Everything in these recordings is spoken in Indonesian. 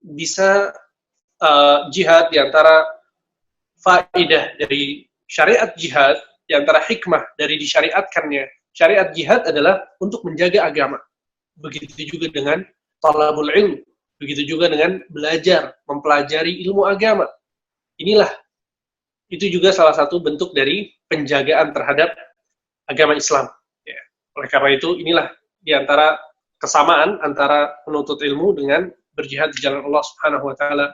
bisa jihad, di antara faidah dari syariat jihad, di antara hikmah dari disyariatkannya syariat jihad adalah untuk menjaga agama. Begitu juga dengan talabul ilm, begitu juga dengan belajar, mempelajari ilmu agama. Itu juga salah satu bentuk dari penjagaan terhadap agama Islam. Ya. Oleh karena itu, inilah di antara kesamaan antara menuntut ilmu dengan berjihad di jalan Allah Subhanahu wa taala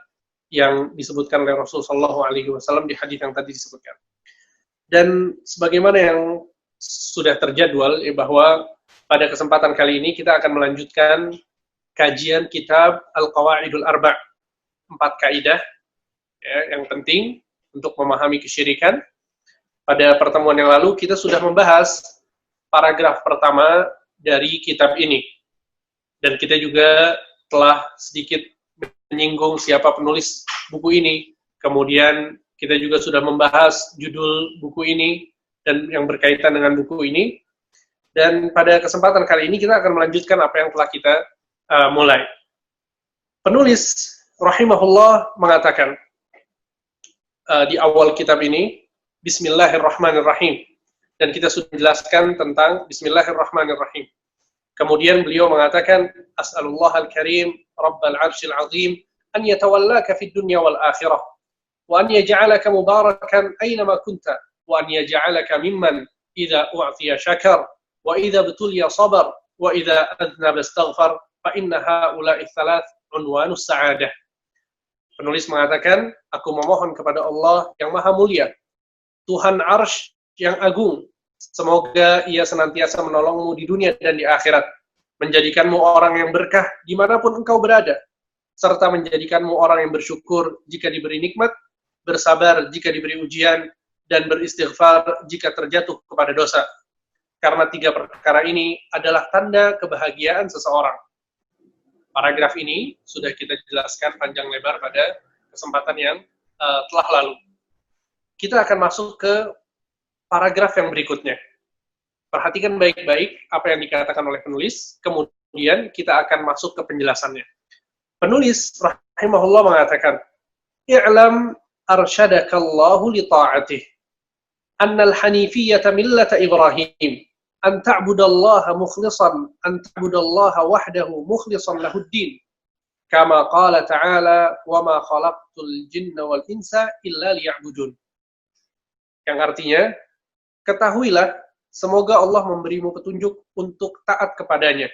yang disebutkan oleh Rasulullah SAW di hadis yang tadi disebutkan. Dan sebagaimana yang sudah terjadwal, bahwa pada kesempatan kali ini kita akan melanjutkan kajian kitab Al-Qawaidul Arba', 4 kaidah yang penting untuk memahami kesyirikan. Pada pertemuan yang lalu kita sudah membahas paragraf pertama dari kitab ini. Dan kita juga telah sedikit menyinggung siapa penulis buku ini. Kemudian kita juga sudah membahas judul buku ini dan yang berkaitan dengan buku ini. Dan pada kesempatan kali ini kita akan melanjutkan apa yang telah kita mulai. Penulis rahimahullah mengatakan di awal kitab ini, Bismillahirrahmanirrahim. Dan kita sudah menjelaskan tentang Bismillahirrahmanirrahim. Kemudian beliau mengatakan, As'alullah al-Karim, Rabbal Arshil Azim, an yatawallaka fid dunya wal akhirah, wa an yaj'alaka mubarakan aynama kunta, wa an yaj'alaka mimman idza u'tiya syakar, wa idza betuliya sabar, wa idza adnaba istaghfar, fa inna ha'ula'i thalath unwanus sa'adah. Penulis mengatakan, aku memohon kepada Allah yang maha mulia, Tuhan Arsy yang agung, semoga ia senantiasa menolongmu di dunia dan di akhirat, menjadikanmu orang yang berkah dimanapun engkau berada, serta menjadikanmu orang yang bersyukur jika diberi nikmat, bersabar jika diberi ujian, dan beristighfar jika terjatuh kepada dosa. Karena 3 perkara ini adalah tanda kebahagiaan seseorang. Paragraf ini sudah kita jelaskan panjang lebar pada kesempatan yang telah lalu. Kita akan masuk ke paragraf yang berikutnya. Perhatikan baik-baik apa yang dikatakan oleh penulis, kemudian kita akan masuk ke penjelasannya. Penulis rahimahullah mengatakan, "I'lam arsyadakallahu li ta'atih, annal hanifiyyata millata Ibrahim, an ta'budallaha mukhlishan, an ta'budallaha wahdahu mukhlishan lahuddin, kama qala ta'ala, wa ma khalaqtul jinna wal insa illa liya'budun." Yang artinya, ketahuilah, semoga Allah memberimu petunjuk untuk taat kepadanya.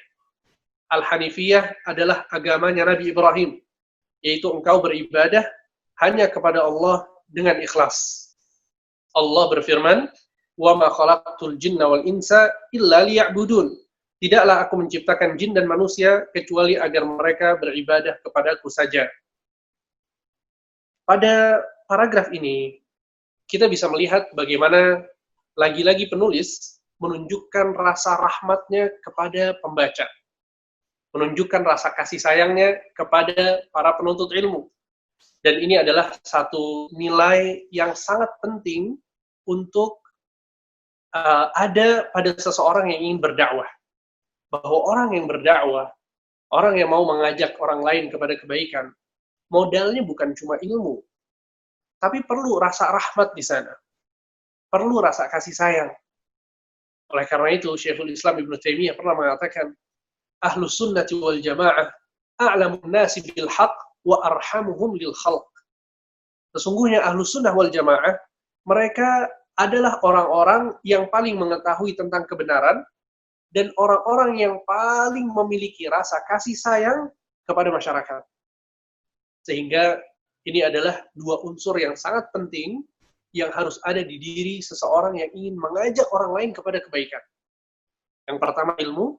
Al-Hanifiyah adalah agamanya Nabi Ibrahim, yaitu engkau beribadah hanya kepada Allah dengan ikhlas. Allah berfirman, "Wa ma khalaqtul jinna wal insa illa liya'budun." Tidaklah aku menciptakan jin dan manusia kecuali agar mereka beribadah kepadaku saja. Pada paragraf ini, kita bisa melihat bagaimana lagi-lagi penulis menunjukkan rasa rahmatnya kepada pembaca, menunjukkan rasa kasih sayangnya kepada para penuntut ilmu. Dan ini adalah satu nilai yang sangat penting untuk ada pada seseorang yang ingin berdakwah. Bahwa orang yang berdakwah, orang yang mau mengajak orang lain kepada kebaikan, modalnya bukan cuma ilmu, tapi perlu rasa rahmat di sana. Perlu rasa kasih sayang. Oleh karena itu, Syekhul Islam Ibnu Taimiyah pernah mengatakan, Ahlus sunnati wal jamaah a'lamun nasi bil haqq wa arhamuhum lil khalq. Sesungguhnya Ahlus sunnah wal jamaah, mereka adalah orang-orang yang paling mengetahui tentang kebenaran dan orang-orang yang paling memiliki rasa kasih sayang kepada masyarakat. Sehingga ini adalah 2 unsur yang sangat penting yang harus ada di diri seseorang yang ingin mengajak orang lain kepada kebaikan. Yang pertama ilmu,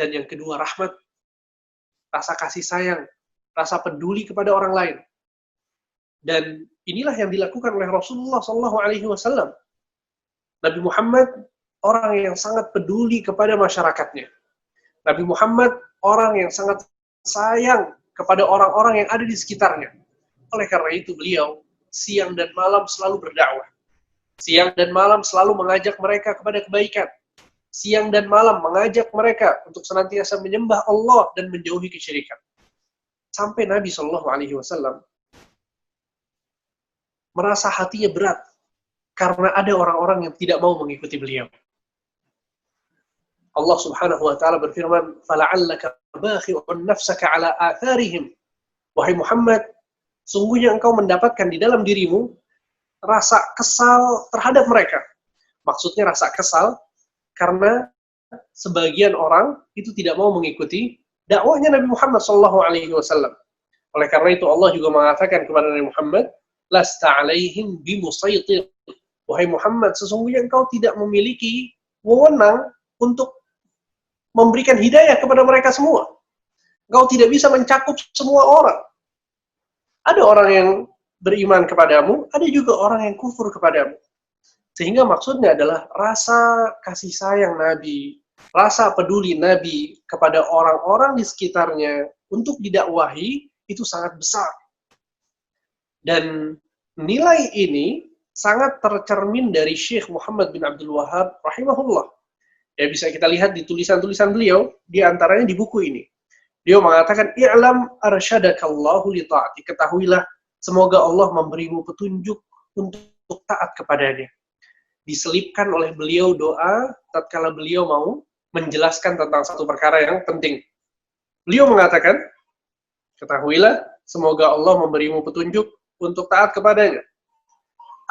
dan yang kedua rahmat, rasa kasih sayang, rasa peduli kepada orang lain. Dan inilah yang dilakukan oleh Rasulullah SAW. Nabi Muhammad orang yang sangat peduli kepada masyarakatnya. Nabi Muhammad orang yang sangat sayang kepada orang-orang yang ada di sekitarnya. Oleh karena itu beliau siang dan malam selalu berdakwah. Siang dan malam selalu mengajak mereka kepada kebaikan. Siang dan malam mengajak mereka untuk senantiasa menyembah Allah dan menjauhi kesyirikan. sampai Nabi Shallallahu Alaihi Wasallam merasa hatinya berat karena ada orang-orang yang tidak mau mengikuti beliau. Allah Subhanahu wa taala berfirman, "Fala'allaka bakhi'un nafsaka 'ala atharihim." Wahai Muhammad, sungguhnya engkau mendapatkan di dalam dirimu rasa kesal terhadap mereka. Maksudnya rasa kesal karena sebagian orang itu tidak mau mengikuti dakwahnya Nabi Muhammad sallallahu alaihi wasallam. Oleh karena itu Allah juga mengatakan kepada Nabi Muhammad, "Lasta 'alaihim bimusaitir." Wahai Muhammad, sesungguhnya engkau tidak memiliki wewenang untuk memberikan hidayah kepada mereka semua. Engkau tidak bisa mencakup semua orang. Ada orang yang beriman kepadamu, ada juga orang yang kufur kepadamu. Sehingga maksudnya adalah rasa kasih sayang Nabi, rasa peduli Nabi kepada orang-orang di sekitarnya untuk didakwahi itu sangat besar. Dan nilai ini sangat tercermin dari Syekh Muhammad bin Abdul Wahhab rahimahullah. Ya, bisa kita lihat di tulisan-tulisan beliau, di antaranya di buku ini. Beliau mengatakan, "I'lam arsyadakallahu li ta'ati." Ketahuilah, semoga Allah memberimu petunjuk untuk taat kepadanya. Diselipkan oleh beliau doa tatkala beliau mau menjelaskan tentang satu perkara yang penting. Beliau mengatakan, ketahuilah, semoga Allah memberimu petunjuk untuk taat kepadanya.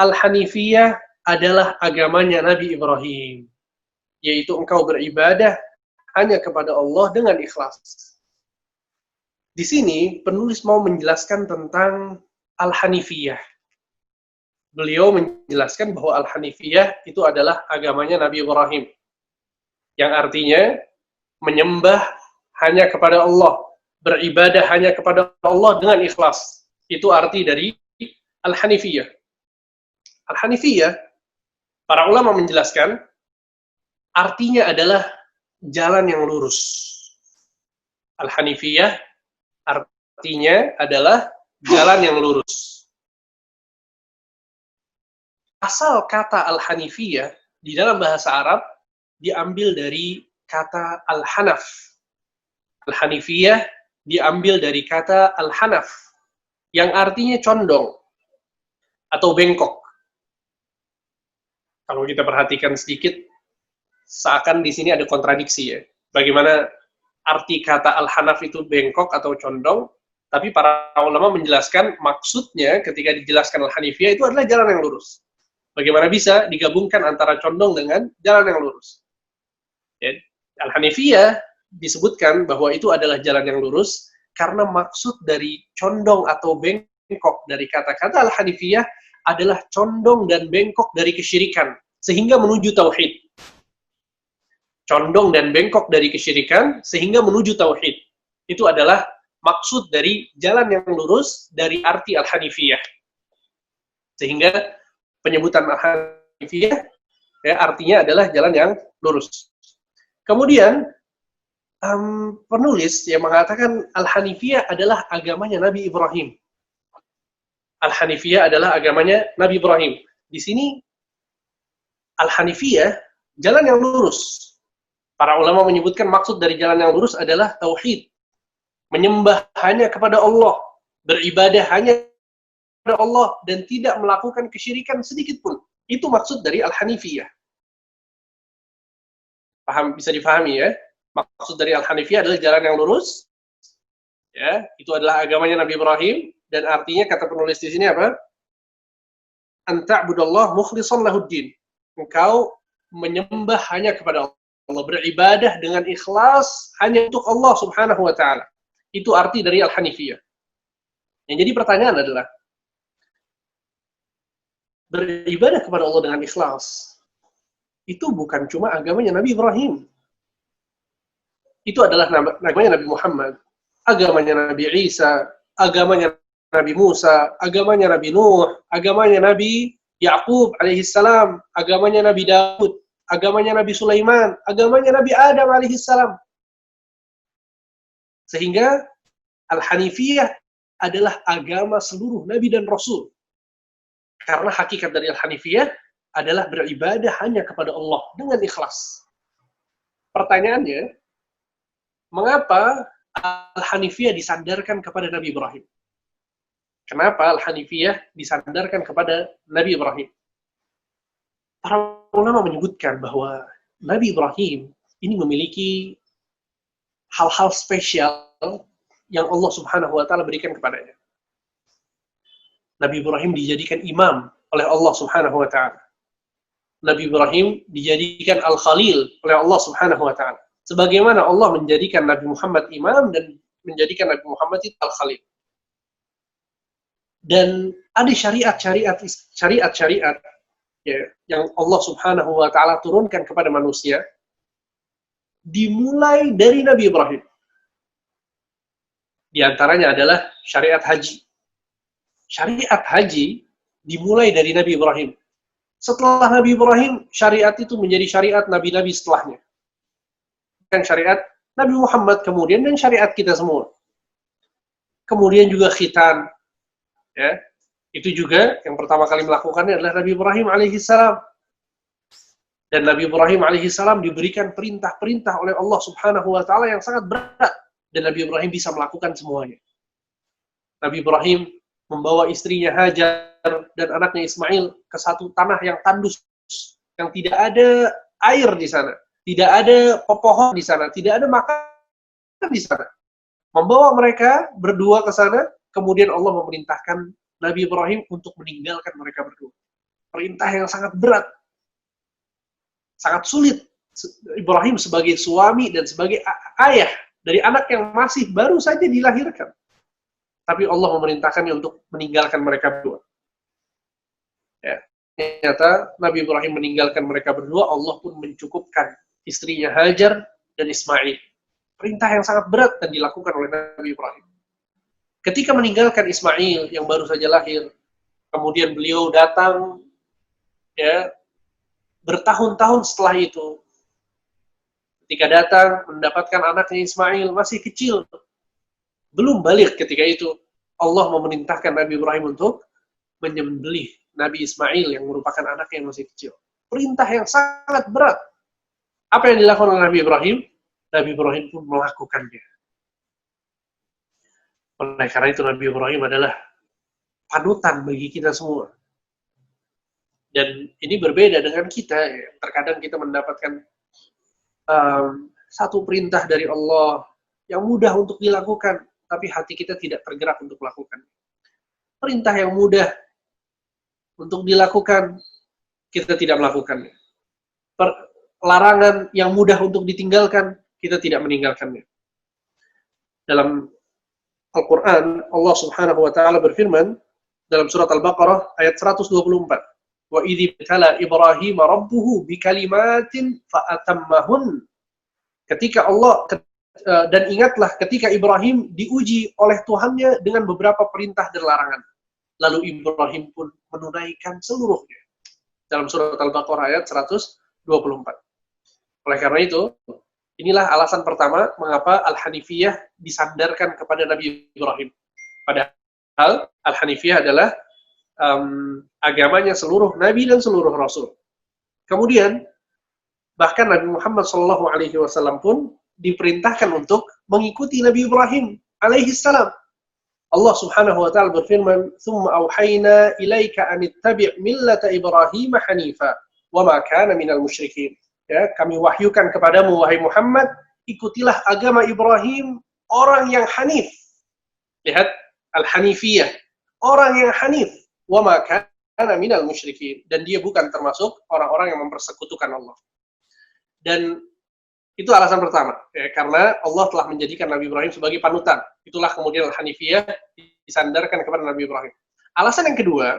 Al-Hanifiyah adalah agamanya Nabi Ibrahim, yaitu engkau beribadah hanya kepada Allah dengan ikhlas. Di sini penulis mau menjelaskan tentang Al-Hanifiyah. Beliau menjelaskan bahwa Al-Hanifiyah itu adalah agamanya Nabi Ibrahim, yang artinya menyembah hanya kepada Allah, beribadah hanya kepada Allah dengan ikhlas. Itu arti dari Al-Hanifiyah. Al-Hanifiyah, para ulama menjelaskan, artinya adalah jalan yang lurus. Al-Hanifiyah artinya adalah jalan yang lurus. Asal kata Al-Hanifiyah di dalam bahasa Arab diambil dari kata Al-Hanaf. Al-Hanifiyah diambil dari kata Al-Hanaf, yang artinya condong atau bengkok. Kalau kita perhatikan sedikit, seakan di sini ada kontradiksi ya. Bagaimana arti kata Al-Hanaf itu bengkok atau condong, tapi para ulama menjelaskan maksudnya ketika dijelaskan Al-Hanifiyah itu adalah jalan yang lurus. Bagaimana bisa digabungkan antara condong dengan jalan yang lurus? Ya, Al-Hanifiyah disebutkan bahwa itu adalah jalan yang lurus karena maksud dari condong atau bengkok dari kata-kata Al-Hanifiyah adalah condong dan bengkok dari kesyirikan sehingga menuju tauhid. Condong dan bengkok dari kesyirikan sehingga menuju tauhid. Itu adalah maksud dari jalan yang lurus dari arti Al-Hanifiyah. Sehingga penyebutan Al-Hanifiyah ya, artinya adalah jalan yang lurus. Kemudian penulis yang mengatakan Al-Hanifiyah adalah agamanya Nabi Ibrahim. Al-Hanifiyah adalah agamanya Nabi Ibrahim. Di sini Al-Hanifiyah jalan yang lurus. Para ulama menyebutkan maksud dari jalan yang lurus adalah tauhid. Menyembah hanya kepada Allah, beribadah hanya kepada Allah dan tidak melakukan kesyirikan sedikit pun. Itu maksud dari Al-Hanifiyah. Paham, bisa difahami ya? Maksud dari Al-Hanifiyah adalah jalan yang lurus. Ya, itu adalah agamanya Nabi Ibrahim dan artinya kata penulis di sini apa? Anta'budallah mukhlishan lahuddin. Engkau menyembah hanya kepada Allah, beribadah dengan ikhlas hanya untuk Allah Subhanahu wa taala. Itu arti dari Al-Hanifiyah. Yang jadi pertanyaan adalah, beribadah kepada Allah dengan ikhlas itu bukan cuma agamanya Nabi Ibrahim. Itu adalah agamanya Nabi Muhammad, agamanya Nabi Isa, agamanya Nabi Musa, agamanya Nabi Nuh, agamanya Nabi Yaqub alaihissalam, agamanya Nabi Daud, agamanya Nabi Sulaiman, agamanya Nabi Adam alaihissalam. Sehingga Al-Hanifiyah adalah agama seluruh Nabi dan Rasul. Karena hakikat dari Al-Hanifiyah adalah beribadah hanya kepada Allah dengan ikhlas. Pertanyaannya, mengapa Al-Hanifiyah disandarkan kepada Nabi Ibrahim? Kenapa Al-Hanifiyah disandarkan kepada Nabi Ibrahim? Para ulama menyebutkan bahwa Nabi Ibrahim ini memiliki hal-hal spesial yang Allah Subhanahu wa taala berikan kepadanya. Nabi Ibrahim dijadikan imam oleh Allah Subhanahu wa taala. Nabi Ibrahim dijadikan Al-Khalil oleh Allah Subhanahu wa taala. Sebagaimana Allah menjadikan Nabi Muhammad imam dan menjadikan Nabi Muhammad itu Al-Khalil. Dan ada syariat-syariat ya, yang Allah Subhanahu wa taala turunkan kepada manusia dimulai dari Nabi Ibrahim. Di antaranya adalah syariat haji. Syariat haji dimulai dari Nabi Ibrahim. Setelah Nabi Ibrahim, syariat itu menjadi syariat nabi-nabi setelahnya. Dan syariat Nabi Muhammad kemudian dan syariat kita semua. Kemudian juga khitan. Ya, itu juga yang pertama kali melakukannya adalah Nabi Ibrahim alaihissalam. Dan Nabi Ibrahim alaihissalam diberikan perintah-perintah oleh Allah Subhanahu wa taala yang sangat berat dan Nabi Ibrahim bisa melakukan semuanya. Nabi Ibrahim membawa istrinya Hajar dan anaknya Ismail ke satu tanah yang tandus, yang tidak ada air di sana, tidak ada pepohon di sana, tidak ada makanan di sana. Membawa mereka berdua ke sana, kemudian Allah memerintahkan Nabi Ibrahim untuk meninggalkan mereka berdua. Perintah yang sangat berat, sangat sulit. Ibrahim sebagai suami dan sebagai ayah dari anak yang masih baru saja dilahirkan. Tapi Allah memerintahkannya untuk meninggalkan mereka berdua. Ya. Ternyata Nabi Ibrahim meninggalkan mereka berdua, Allah pun mencukupkan istrinya Hajar dan Ismail. Perintah yang sangat berat dan dilakukan oleh Nabi Ibrahim. Ketika meninggalkan Ismail yang baru saja lahir, kemudian beliau datang ya bertahun-tahun setelah itu. Ketika datang mendapatkan anaknya Ismail masih kecil, belum balik ketika itu, Allah memerintahkan Nabi Ibrahim untuk menyembelih Nabi Ismail yang merupakan anak yang masih kecil. Perintah yang sangat berat. Apa yang dilakukan oleh Nabi Ibrahim? Nabi Ibrahim pun melakukannya. Oleh karena itu Nabi Ibrahim adalah panutan bagi kita semua. Dan ini berbeda dengan kita. Ya. Terkadang kita mendapatkan satu perintah dari Allah yang mudah untuk dilakukan, tapi hati kita tidak tergerak untuk melakukan. Perintah yang mudah untuk dilakukan, kita tidak melakukannya. Larangan yang mudah untuk ditinggalkan, kita tidak meninggalkannya. Dalam Al-Quran, Allah Subhanahu wa ta'ala berfirman dalam surat Al-Baqarah ayat 124. Wa idh ibtala Ibrahim rabbuhu bikalimatin fa'atammahun. Ketika Allah dan ingatlah ketika Ibrahim diuji oleh Tuhannya dengan beberapa perintah dan larangan. Lalu Ibrahim pun menunaikan seluruhnya. Dalam surat Al-Baqarah ayat 124. Oleh karena itu, inilah alasan pertama mengapa Al-Hanifiyah disandarkan kepada Nabi Ibrahim. Padahal Al-Hanifiyah adalah agamanya seluruh Nabi dan seluruh Rasul. Kemudian, bahkan Nabi Muhammad SAW pun diperintahkan untuk mengikuti Nabi Ibrahim alaihissalam. Allah Subhanahu wa taala berfirman, "Tsumma auhayna ilaika an ittabi' millata Ibrahim hanifa wa ma kana minal musyrikin." Ya, kami wahyukan kepadamu wahai Muhammad, ikutilah agama Ibrahim, orang yang hanif. Lihat al-hanifiyah, orang yang hanif, wa ma kana minal musyrikin, dan dia bukan termasuk orang-orang yang mempersekutukan Allah. Dan itu alasan pertama, ya, karena Allah telah menjadikan Nabi Ibrahim sebagai panutan. Itulah kemudian Al-Hanifiyah disandarkan kepada Nabi Ibrahim. Alasan yang kedua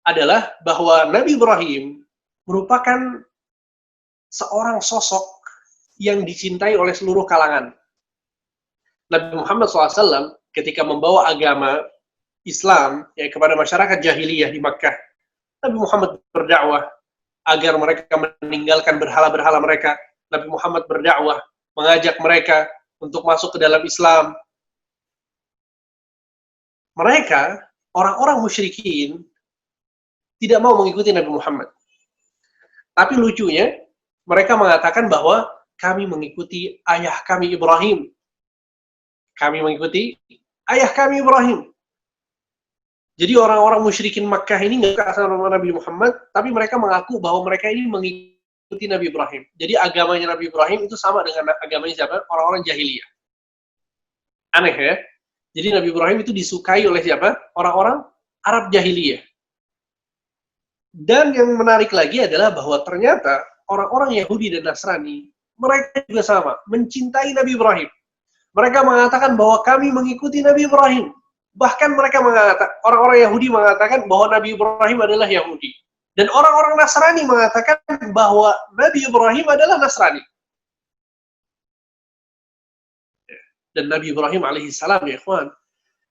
adalah bahwa Nabi Ibrahim merupakan seorang sosok yang dicintai oleh seluruh kalangan. Nabi Muhammad SAW ketika membawa agama Islam ya, kepada masyarakat jahiliyah di Makkah, Nabi Muhammad berdakwah agar mereka meninggalkan berhala-berhala mereka. Nabi Muhammad berdakwah, mengajak mereka untuk masuk ke dalam Islam. Mereka, orang-orang musyrikin, tidak mau mengikuti Nabi Muhammad. Tapi lucunya, mereka mengatakan bahwa kami mengikuti ayah kami Ibrahim. Kami mengikuti ayah kami Ibrahim. Jadi orang-orang musyrikin Makkah ini nggak suka sama Nabi Muhammad, tapi mereka mengaku bahwa mereka ini mengikuti Nabi Ibrahim. Jadi agamanya Nabi Ibrahim itu sama dengan agamanya siapa? Orang-orang jahiliyah. Aneh ya? Jadi Nabi Ibrahim itu disukai oleh siapa? Orang-orang Arab jahiliyah. Dan yang menarik lagi adalah bahwa ternyata orang-orang Yahudi dan Nasrani, mereka juga sama, mencintai Nabi Ibrahim. Mereka mengatakan bahwa kami mengikuti Nabi Ibrahim. Bahkan mereka mengatakan, orang-orang Yahudi mengatakan bahwa Nabi Ibrahim adalah Yahudi. Dan orang-orang Nasrani mengatakan bahwa Nabi Ibrahim adalah Nasrani. Dan Nabi Ibrahim alaihissalam, ya ikhwan,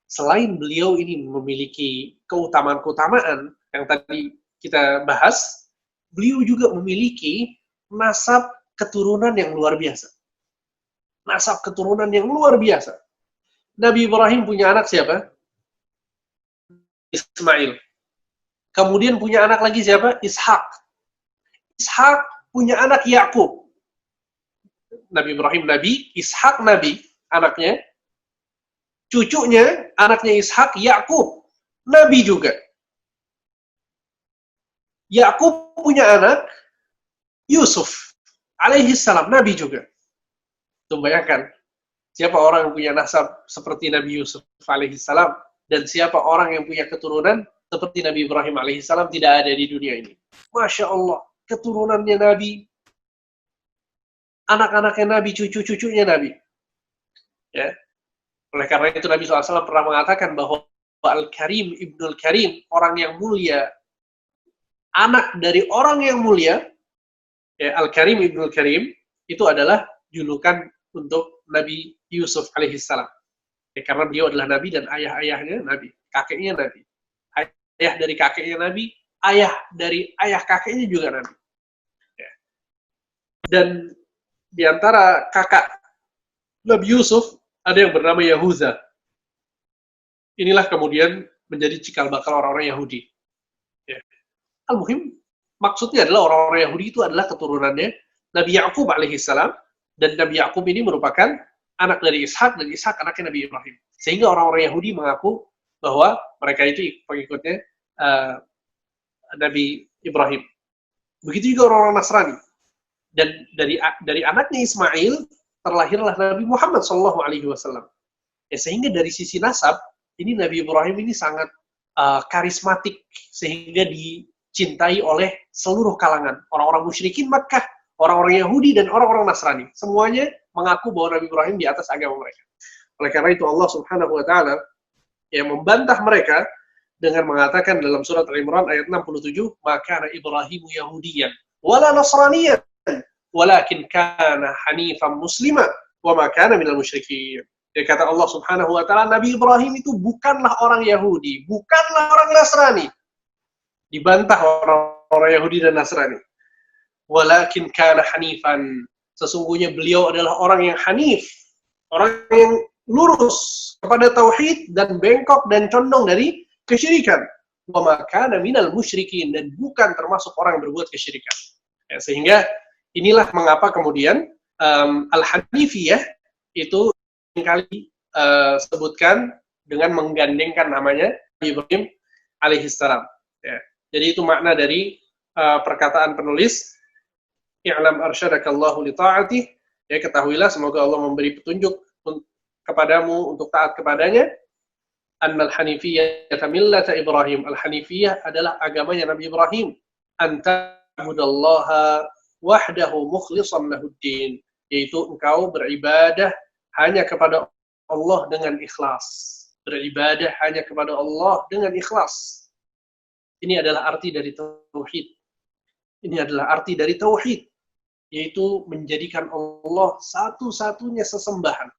selain beliau ini memiliki keutamaan-keutamaan yang tadi kita bahas, beliau juga memiliki nasab keturunan yang luar biasa. Nasab keturunan yang luar biasa. Nabi Ibrahim punya anak siapa? Ismail. Kemudian punya anak lagi siapa? Ishak. Ishak punya anak Yakub. Nabi Ibrahim nabi, Ishak nabi, anaknya. Cucunya, anaknya Ishak, Yakub, nabi juga. Yakub punya anak Yusuf alaihissalam, nabi juga. Tuh bayangkan, siapa orang yang punya nasab seperti Nabi Yusuf alaihissalam, dan siapa orang yang punya keturunan seperti Nabi Ibrahim alaihissalam tidak ada di dunia ini. Masya Allah, keturunannya Nabi, anak-anaknya Nabi, cucu-cucunya Nabi. Ya. Oleh karena itu Nabi SAW pernah mengatakan bahwa Al-Karim Ibnul Karim, orang yang mulia, anak dari orang yang mulia, ya, Al-Karim Ibnul Karim, itu adalah julukan untuk Nabi Yusuf alaihissalam. Ya, karena beliau adalah Nabi dan ayah-ayahnya Nabi, kakeknya Nabi. Ayah dari kakeknya Nabi, ayah dari ayah kakeknya juga Nabi. Ya. Dan di antara kakak Nabi Yusuf, ada yang bernama Yahuza. Inilah kemudian menjadi cikal bakal orang-orang Yahudi. Ya. Al-Muhim, maksudnya adalah orang-orang Yahudi itu adalah keturunannya Nabi Yakub alaihissalam, dan Nabi Yakub ini merupakan anak dari Ishak, dan Ishak anaknya Nabi Ibrahim. Sehingga orang-orang Yahudi mengaku bahwa mereka itu pengikutnya Nabi Ibrahim. Begitu juga orang-orang Nasrani. Dan dari anaknya Ismail terlahirlah Nabi Muhammad SAW. Ya, sehingga dari sisi nasab, ini Nabi Ibrahim ini sangat karismatik, sehingga dicintai oleh seluruh kalangan. Orang-orang musyrikin Makkah, orang-orang Yahudi, dan orang-orang Nasrani. Semuanya mengaku bahwa Nabi Ibrahim di atas agama mereka. Oleh karena itu Allah Subhanahu wa Ta'ala yang membantah mereka dengan mengatakan dalam surat Al-Imran ayat 67, "Maka Ibrahimu Yahudiyan wala Nasraniyan, walakin kana hanifan muslima wa ma kana minal musyrikin." Ya, kata Allah Subhanahu wa Ta'ala, Nabi Ibrahim itu bukanlah orang Yahudi, bukanlah orang Nasrani. Dibantah orang-orang Yahudi dan Nasrani. Walakin kana hanifan. Sesungguhnya beliau adalah orang yang hanif, orang yang lurus kepada tauhid dan bengkok dan condong dari kesyirikan. Wa ma kana minal musyrikin, dan bukan termasuk orang yang berbuat kesyirikan. Ya, sehingga inilah mengapa kemudian Al-Hanifiyah itu kali sebutkan dengan menggandengkan namanya Ibrahim alaihissalam. Ya. Jadi itu makna dari perkataan penulis, "I'lam arsyadakallahu li ta'atih." Ya, ketahuilah, semoga Allah memberi petunjuk kepadamu untuk taat kepadanya. Annal Hanifiyah millata Ibrahim. Al-Hanifiyah adalah agamanya Nabi Ibrahim. Anta'budallaha wahdahu mukhlishan lahuddin. Yaitu engkau beribadah hanya kepada Allah dengan ikhlas. Beribadah hanya kepada Allah dengan ikhlas. Ini adalah arti dari tauhid. Ini adalah arti dari tauhid, yaitu menjadikan Allah satu-satunya sesembahan.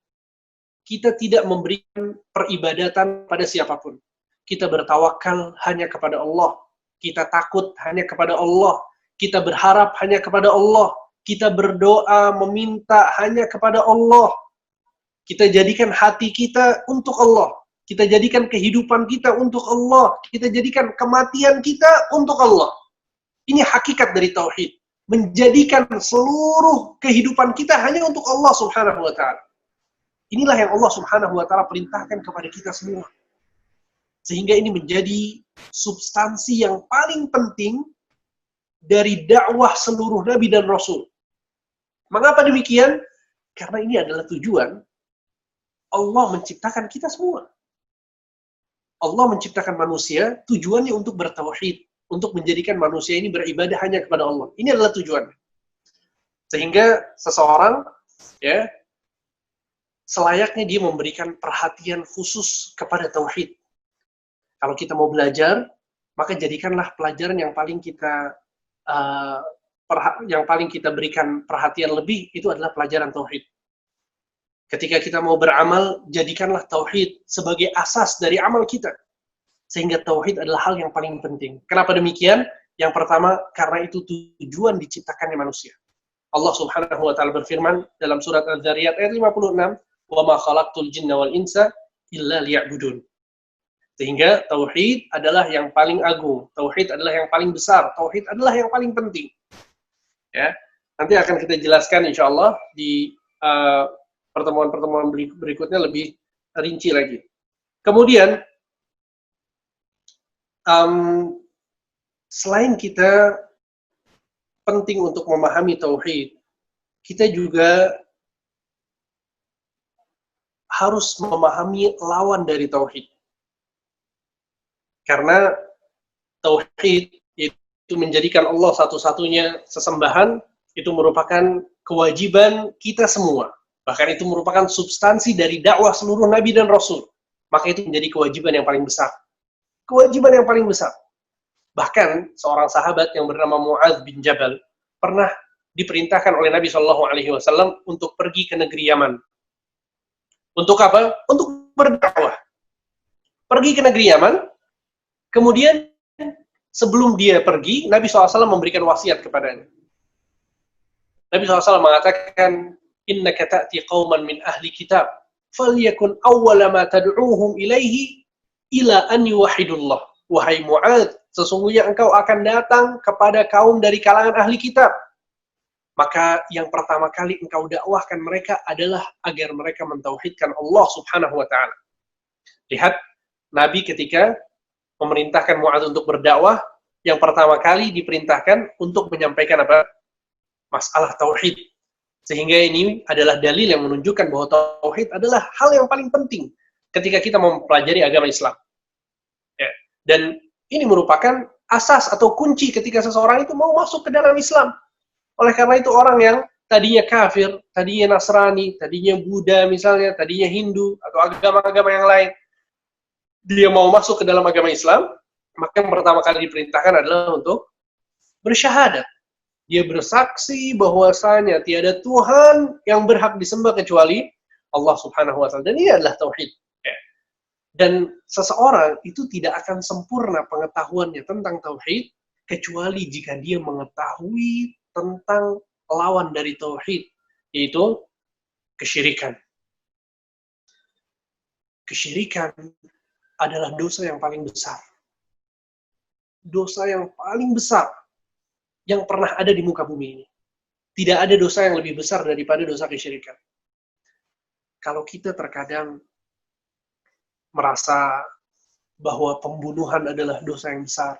Kita tidak memberikan peribadatan pada siapapun. Kita bertawakal hanya kepada Allah. Kita takut hanya kepada Allah. Kita berharap hanya kepada Allah. Kita berdoa, meminta hanya kepada Allah. Kita jadikan hati kita untuk Allah. Kita jadikan kehidupan kita untuk Allah. Kita jadikan kematian kita untuk Allah. Ini hakikat dari tauhid. Menjadikan seluruh kehidupan kita hanya untuk Allah Subhanahu wa Ta'ala. Inilah yang Allah Subhanahu wa taala perintahkan kepada kita semua. Sehingga ini menjadi substansi yang paling penting dari dakwah seluruh nabi dan rasul. Mengapa demikian? Karena ini adalah tujuan Allah menciptakan kita semua. Allah menciptakan manusia tujuannya untuk bertauhid, untuk menjadikan manusia ini beribadah hanya kepada Allah. Ini adalah tujuannya. Sehingga seseorang ya selayaknya dia memberikan perhatian khusus kepada tauhid. Kalau kita mau belajar, maka jadikanlah pelajaran yang paling kita berikan perhatian lebih itu adalah pelajaran tauhid. Ketika kita mau beramal, jadikanlah tauhid sebagai asas dari amal kita. Sehingga tauhid adalah hal yang paling penting. Kenapa demikian? Yang pertama, karena itu tujuan diciptakannya manusia. Allah Subhanahu wa taala berfirman dalam surat Az-Zariyat ayat 56, "Wa ma khalaqtul jinna wal insa illa liya'budun." Sehingga tauhid adalah yang paling agung, tauhid adalah yang paling besar, tauhid adalah yang paling penting. Ya. Nanti akan kita jelaskan insyaallah di pertemuan-pertemuan berikutnya lebih rinci lagi. Kemudian selain kita penting untuk memahami tauhid, kita juga harus memahami lawan dari tauhid. Karena tauhid itu menjadikan Allah satu-satunya sesembahan, itu merupakan kewajiban kita semua. Bahkan itu merupakan substansi dari dakwah seluruh nabi dan rasul. Maka itu menjadi kewajiban yang paling besar. Kewajiban yang paling besar. Bahkan seorang sahabat yang bernama Mu'adz bin Jabal pernah diperintahkan oleh Nabi SAW untuk pergi ke negeri Yaman. Untuk apa? Untuk berdakwah. Pergi ke negeri Yaman. Kemudian sebelum dia pergi, Nabi SAW memberikan wasiat kepadanya. Nabi SAW mengatakan, "Innaka ta'ti qauman min ahli kitab, falyakun awwala ma tad'uuhum ilaihi ila an yuwahhidullah." Wahai Mu'adz, sesungguhnya engkau akan datang kepada kaum dari kalangan ahli kitab. Maka yang pertama kali engkau dakwahkan mereka adalah agar mereka mentauhidkan Allah Subhanahu wa taala. Lihat, Nabi ketika memerintahkan Mu'adz untuk berdakwah, yang pertama kali diperintahkan untuk menyampaikan apa? Masalah tauhid. Sehingga ini adalah dalil yang menunjukkan bahwa tauhid adalah hal yang paling penting ketika kita mempelajari agama Islam. Ya. Dan ini merupakan asas atau kunci ketika seseorang itu mau masuk ke dalam Islam. Oleh karena itu orang yang tadinya kafir, tadinya Nasrani, tadinya Buddha misalnya, tadinya Hindu atau agama-agama yang lain, dia mau masuk ke dalam agama Islam, maka yang pertama kali diperintahkan adalah untuk bersyahadat. Dia bersaksi bahwasanya tiada Tuhan yang berhak disembah kecuali Allah Subhanahu wa taala. Dan ini adalah tauhid. Dan seseorang itu tidak akan sempurna pengetahuannya tentang tauhid kecuali jika dia mengetahui tentang lawan dari tauhid, yaitu kesyirikan. Kesyirikan adalah dosa yang paling besar. Dosa yang paling besar yang pernah ada di muka bumi ini. Tidak ada dosa yang lebih besar daripada dosa kesyirikan. Kalau kita terkadang merasa bahwa pembunuhan adalah dosa yang besar,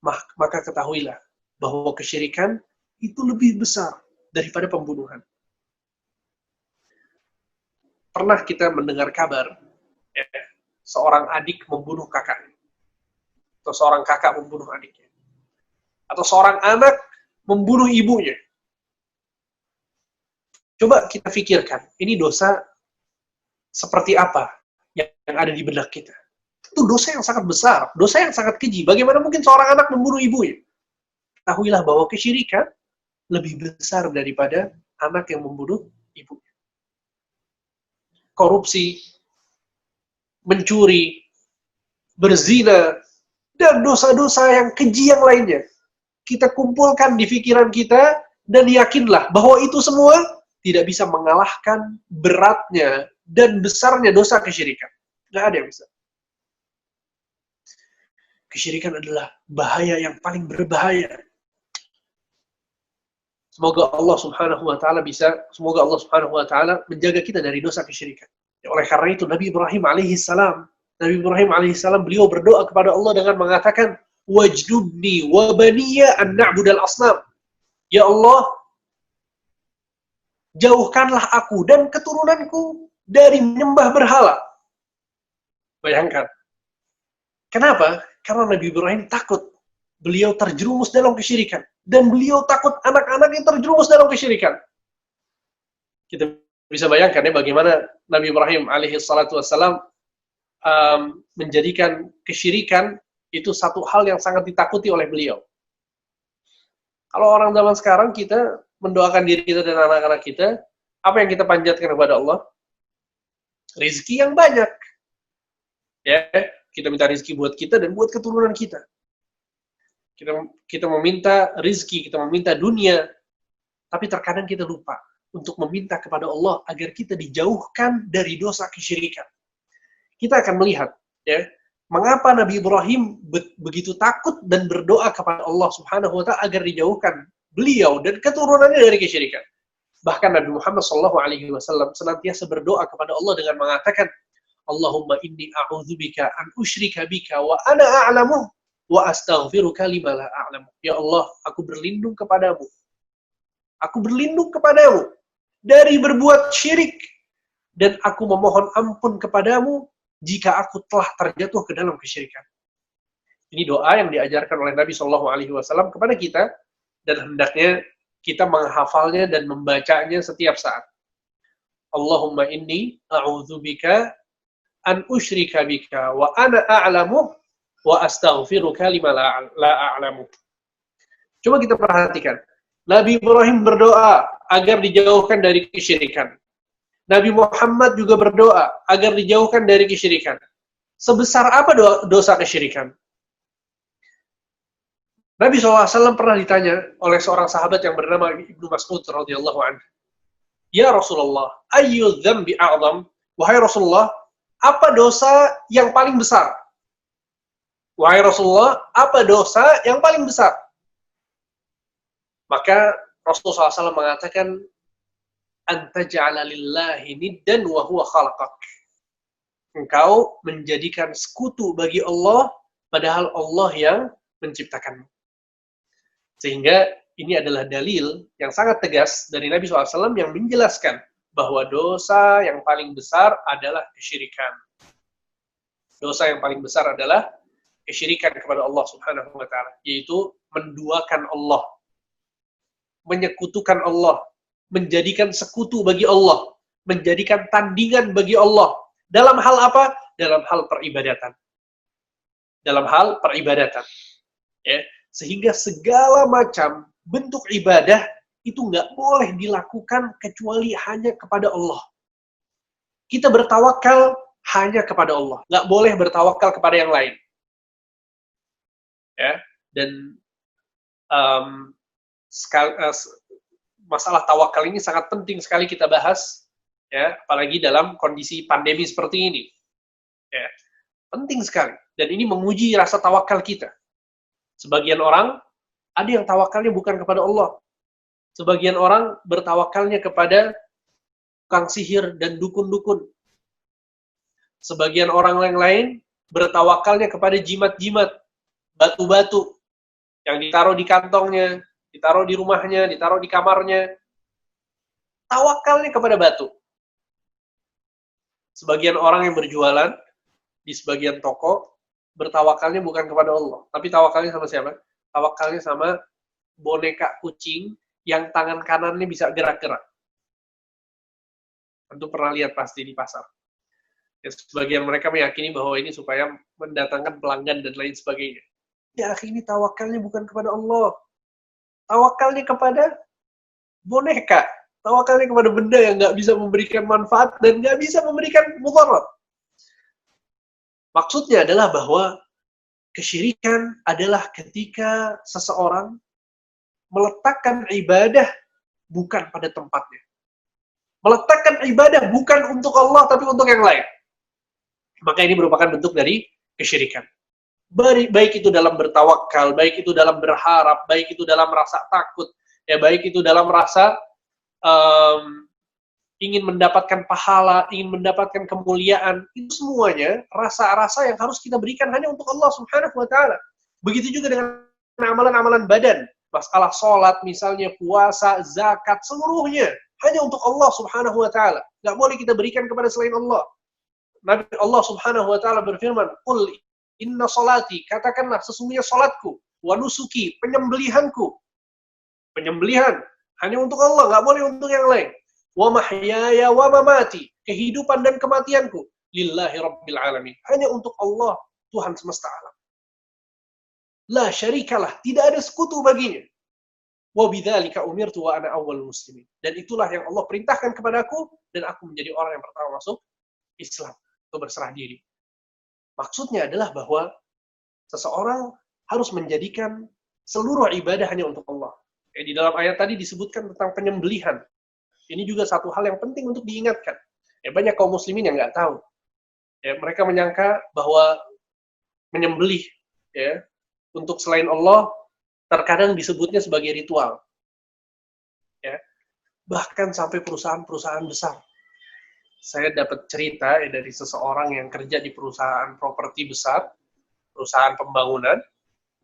maka ketahuilah bahwa kesyirikan itu lebih besar daripada pembunuhan. Pernah kita mendengar kabar, seorang adik membunuh kakaknya, atau seorang kakak membunuh adiknya, atau seorang anak membunuh ibunya. Coba kita pikirkan, ini dosa seperti apa yang ada di benak kita? Itu dosa yang sangat besar, dosa yang sangat keji. Bagaimana mungkin seorang anak membunuh ibunya? Ketahuilah bahwa kesyirikan lebih besar daripada anak yang membunuh ibunya. Korupsi, mencuri, berzina, dan dosa-dosa yang keji yang lainnya. Kita kumpulkan di pikiran kita, dan yakinlah bahwa itu semua tidak bisa mengalahkan beratnya dan besarnya dosa kesyirikan. Tidak ada yang bisa. Kesyirikan adalah bahaya yang paling berbahaya. Semoga Allah Subhanahu wa taala semoga Allah Subhanahu wa taala menjaga kita dari dosa kesyirikan. Ya, oleh karena itu Nabi Ibrahim alaihissalam beliau berdoa kepada Allah dengan mengatakan, "Wajdubni wa baniya an na'budal asnam." Ya Allah, jauhkanlah aku dan keturunanku dari menyembah berhala. Bayangkan. Kenapa? Karena Nabi Ibrahim takut beliau terjerumus dalam kesyirikan. Dan beliau takut anak-anak yang terjerumus dalam kesyirikan. Kita bisa bayangkan ya bagaimana Nabi Ibrahim alaihissalam menjadikan kesyirikan itu satu hal yang sangat ditakuti oleh beliau. Kalau orang zaman sekarang, kita mendoakan diri kita dan anak-anak kita, apa yang kita panjatkan kepada Allah? Rizki yang banyak. Ya, kita minta rizki buat kita dan buat keturunan kita. Kita meminta rizki, kita meminta dunia, tapi terkadang kita lupa untuk meminta kepada Allah agar kita dijauhkan dari dosa kesyirikan. Kita akan melihat, ya, mengapa Nabi Ibrahim begitu takut dan berdoa kepada Allah Subhanahu wa taala agar dijauhkan beliau dan keturunannya dari kesyirikan. Bahkan Nabi Muhammad SAW senantiasa berdoa kepada Allah dengan mengatakan, Allahumma inni a'udzubika an usyrika bika wa ana a'lamu wa astaghfiruka lima la a'lamu. Ya Allah, aku berlindung kepadamu. Aku berlindung kepadamu dari berbuat syirik, dan aku memohon ampun kepadamu jika aku telah terjatuh ke dalam kesyirikan. Ini doa yang diajarkan oleh Nabi SAW kepada kita, dan hendaknya kita menghafalnya dan membacanya setiap saat. Allahumma inni a'udzubika an usyrika bika wa ana a'lamu wa astaghfiruka lima la a'lamu. Coba kita perhatikan. Nabi Ibrahim berdoa agar dijauhkan dari kesyirikan. Nabi Muhammad juga berdoa agar dijauhkan dari kesyirikan. Sebesar apa dosa kesyirikan? Nabi SAW pernah ditanya oleh seorang sahabat yang bernama Ibnu Mas'ud radhiyallahu anhu. Ya Rasulullah, ayyu dzambi a'zam? Wahai Rasulullah, apa dosa yang paling besar? Wahai Rasulullah, apa dosa yang paling besar? Maka Rasulullah SAW mengatakan, anta ja'ala lillahi niddan wa huwa khalaqak. Engkau menjadikan sekutu bagi Allah, padahal Allah yang menciptakanmu. Sehingga ini adalah dalil yang sangat tegas dari Nabi SAW yang menjelaskan bahwa dosa yang paling besar adalah kesyirikan. Dosa yang paling besar adalah kesyirikan kepada Allah Subhanahu wa taala, yaitu menduakan Allah, menyekutukan Allah, menjadikan sekutu bagi Allah, menjadikan tandingan bagi Allah. Dalam hal apa? Dalam hal peribadatan. Dalam hal peribadatan. Ya, sehingga segala macam bentuk ibadah itu nggak boleh dilakukan kecuali hanya kepada Allah. Kita bertawakal hanya kepada Allah, nggak boleh bertawakal kepada yang lain. Ya, dan masalah tawakal ini sangat penting sekali kita bahas, ya, apalagi dalam kondisi pandemi seperti ini. Ya, penting sekali. Dan ini menguji rasa tawakal kita. Sebagian orang, ada yang tawakalnya bukan kepada Allah. Sebagian orang bertawakalnya kepada tukang sihir dan dukun-dukun. Sebagian orang yang lain bertawakalnya kepada jimat-jimat, batu-batu yang ditaruh di kantongnya, ditaruh di rumahnya, ditaruh di kamarnya. Tawakalnya kepada batu. Sebagian orang yang berjualan di sebagian toko bertawakalnya bukan kepada Allah, tapi tawakalnya sama siapa? Tawakalnya sama boneka kucing yang tangan kanannya bisa gerak-gerak. Tentu pernah lihat pasti di pasar. Ya, sebagian mereka meyakini bahwa ini supaya mendatangkan pelanggan dan lain sebagainya. Ya, ini tawakalnya bukan kepada Allah. Tawakalnya kepada boneka. Tawakalnya kepada benda yang nggak bisa memberikan manfaat dan nggak bisa memberikan mudarat. Maksudnya adalah bahwa kesyirikan adalah ketika seseorang meletakkan ibadah bukan pada tempatnya. Meletakkan ibadah bukan untuk Allah, tapi untuk yang lain. Maka ini merupakan bentuk dari kesyirikan. Baik itu dalam bertawakal, baik itu dalam berharap, baik itu dalam rasa takut, Ya, baik itu dalam rasa ingin mendapatkan pahala, ingin mendapatkan kemuliaan, itu semuanya rasa-rasa yang harus kita berikan hanya untuk Allah Subhanahu wa taala. Begitu juga dengan amalan-amalan badan, masalah sholat misalnya, puasa, zakat, seluruhnya hanya untuk Allah Subhanahu wa taala. Enggak boleh kita berikan kepada selain Allah. Nabi Allah Subhanahu wa taala berfirman, "Qul inna salati," katakanlah sesungguhnya salatku, wa nusuki, penyembelihanku. Penyembelihan hanya untuk Allah, enggak boleh untuk yang lain. Wa mahyaya wa mamati, kehidupan dan kematianku lillahi rabbil alamin, hanya untuk Allah, Tuhan semesta alam. La syarikalah, tidak ada sekutu baginya. Wa bidzalika umirtu wa ana awwalul muslimin, dan itulah yang Allah perintahkan kepadaku dan aku menjadi orang yang pertama masuk Islam atau berserah diri. Maksudnya adalah bahwa seseorang harus menjadikan seluruh ibadah hanya untuk Allah. Di dalam ayat tadi disebutkan tentang penyembelihan. Ini juga satu hal yang penting untuk diingatkan. Banyak kaum muslimin yang nggak tahu. Mereka menyangka bahwa menyembelih untuk selain Allah terkadang disebutnya sebagai ritual. Bahkan sampai perusahaan-perusahaan besar. Saya dapat cerita dari seseorang yang kerja di perusahaan properti besar, perusahaan pembangunan.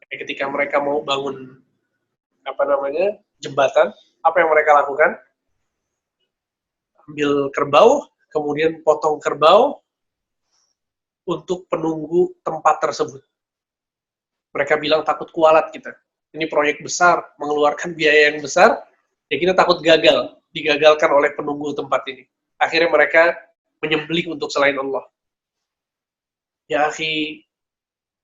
Ketika mereka mau bangun jembatan, apa yang mereka lakukan? Ambil kerbau, kemudian potong kerbau untuk penunggu tempat tersebut. Mereka bilang takut kualat kita. Ini proyek besar, mengeluarkan biaya yang besar, ya kita takut gagal, digagalkan oleh penunggu tempat ini. Akhirnya mereka menyembelih untuk selain Allah. Ya akhi,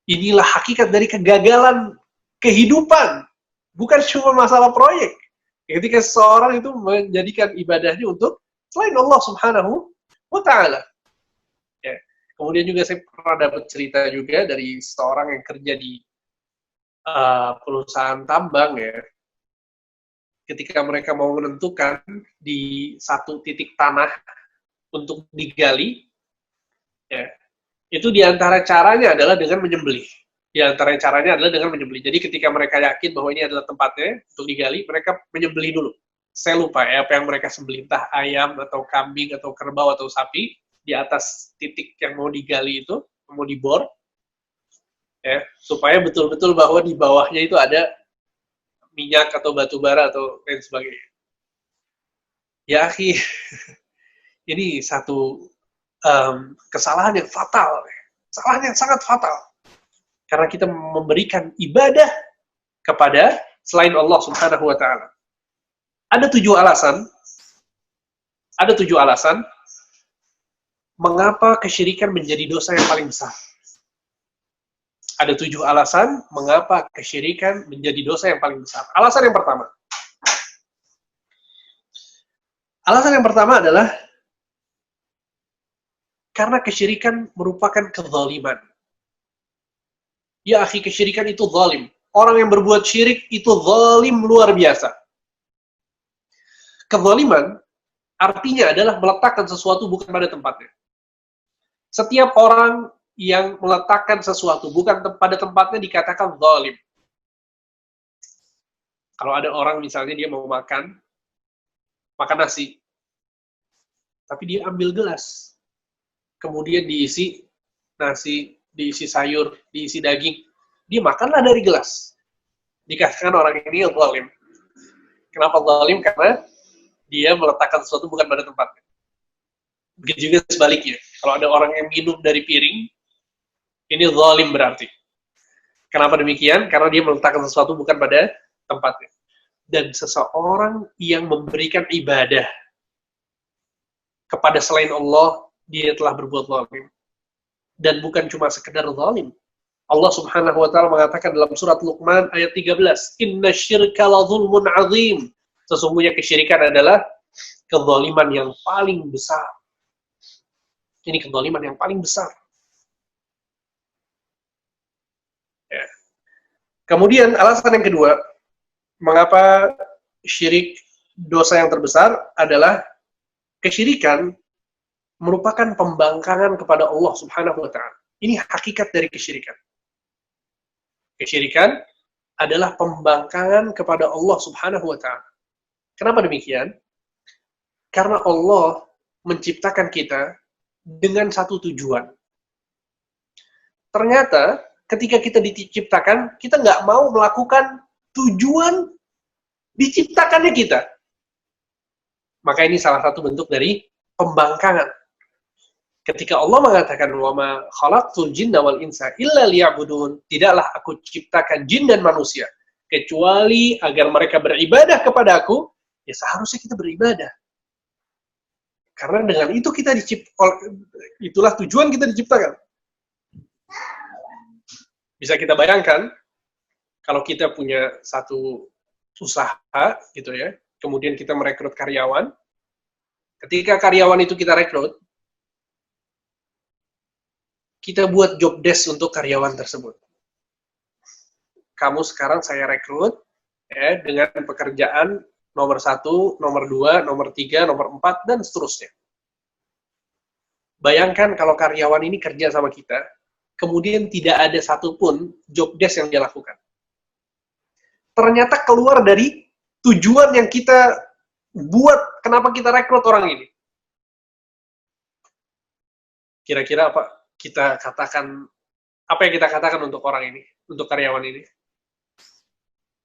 inilah hakikat dari kegagalan kehidupan. Bukan cuma masalah proyek. Ketika seseorang itu menjadikan ibadahnya untuk selain Allah Subhanahu wa ta'ala. Kemudian juga saya pernah dapat cerita juga dari seorang yang kerja di perusahaan tambang ketika mereka mau menentukan di satu titik tanah untuk digali, itu diantara caranya adalah dengan menyembelih. Jadi ketika mereka yakin bahwa ini adalah tempatnya untuk digali, mereka menyembelih dulu. Saya lupa apa yang mereka sembelih, entah ayam atau kambing atau kerbau atau sapi di atas titik yang mau digali itu, mau dibor, supaya betul-betul bahwa di bawahnya itu ada minyak atau batu bara atau lain sebagainya. Ya akhi, ini satu kesalahan yang fatal, kesalahan yang sangat fatal, karena kita memberikan ibadah kepada selain Allah Subhanahu wa ta'ala. Ada 7 alasan mengapa kesyirikan menjadi dosa yang paling besar. Ada 7 alasan mengapa kesyirikan menjadi dosa yang paling besar. Alasan yang pertama adalah karena kesyirikan merupakan kezaliman. Ya akhi, kesyirikan itu zalim. Orang yang berbuat syirik itu zalim luar biasa. Kezaliman artinya adalah meletakkan sesuatu bukan pada tempatnya. Setiap orang yang meletakkan sesuatu bukan pada tempatnya dikatakan zalim. Kalau ada orang misalnya dia mau makan nasi, tapi dia ambil gelas, kemudian diisi nasi, diisi sayur, diisi daging, dia makanlah dari gelas. Dikatakan orang ini zalim. Kenapa zalim? Karena dia meletakkan sesuatu bukan pada tempatnya. Begitu juga sebaliknya. Kalau ada orang yang minum dari piring, ini zalim berarti. Kenapa demikian? Karena dia meletakkan sesuatu bukan pada tempatnya. Dan seseorang yang memberikan ibadah kepada selain Allah, dia telah berbuat zalim. Dan bukan cuma sekedar zalim. Allah Subhanahu wa ta'ala mengatakan dalam surat Luqman ayat 13, "Inna syirka la zulmun azim." Sesungguhnya kesyirikan adalah kezaliman yang paling besar. Ini kezaliman yang paling besar. Kemudian alasan yang kedua, mengapa syirik dosa yang terbesar adalah kesyirikan merupakan pembangkangan kepada Allah Subhanahu wa ta'ala. Ini hakikat dari kesyirikan. Kesyirikan adalah pembangkangan kepada Allah Subhanahu wa ta'ala. Kenapa demikian? Karena Allah menciptakan kita dengan satu tujuan. Ternyata ketika kita diciptakan, kita nggak mau melakukan tujuan diciptakannya kita. Maka ini salah satu bentuk dari pembangkangan. Ketika Allah mengatakan wa ma khalaqtul jinna wal insa illa liya'budun, tidaklah aku ciptakan jin dan manusia kecuali agar mereka beribadah kepada aku, ya seharusnya kita beribadah. Karena dengan itu kita itulah tujuan kita diciptakan. Bisa kita bayangkan kalau kita punya satu usaha gitu ya, kemudian kita merekrut karyawan. Ketika karyawan itu kita rekrut, kita buat job desk untuk karyawan tersebut. Kamu sekarang saya rekrut ya, dengan pekerjaan nomor 1, nomor 2, nomor 3, nomor 4, dan seterusnya. Bayangkan kalau karyawan ini kerja sama kita, kemudian tidak ada satupun job desk yang dia lakukan. Ternyata keluar dari tujuan yang kita buat, kenapa kita rekrut orang ini. Kira-kira apa yang kita katakan untuk orang ini, untuk karyawan ini?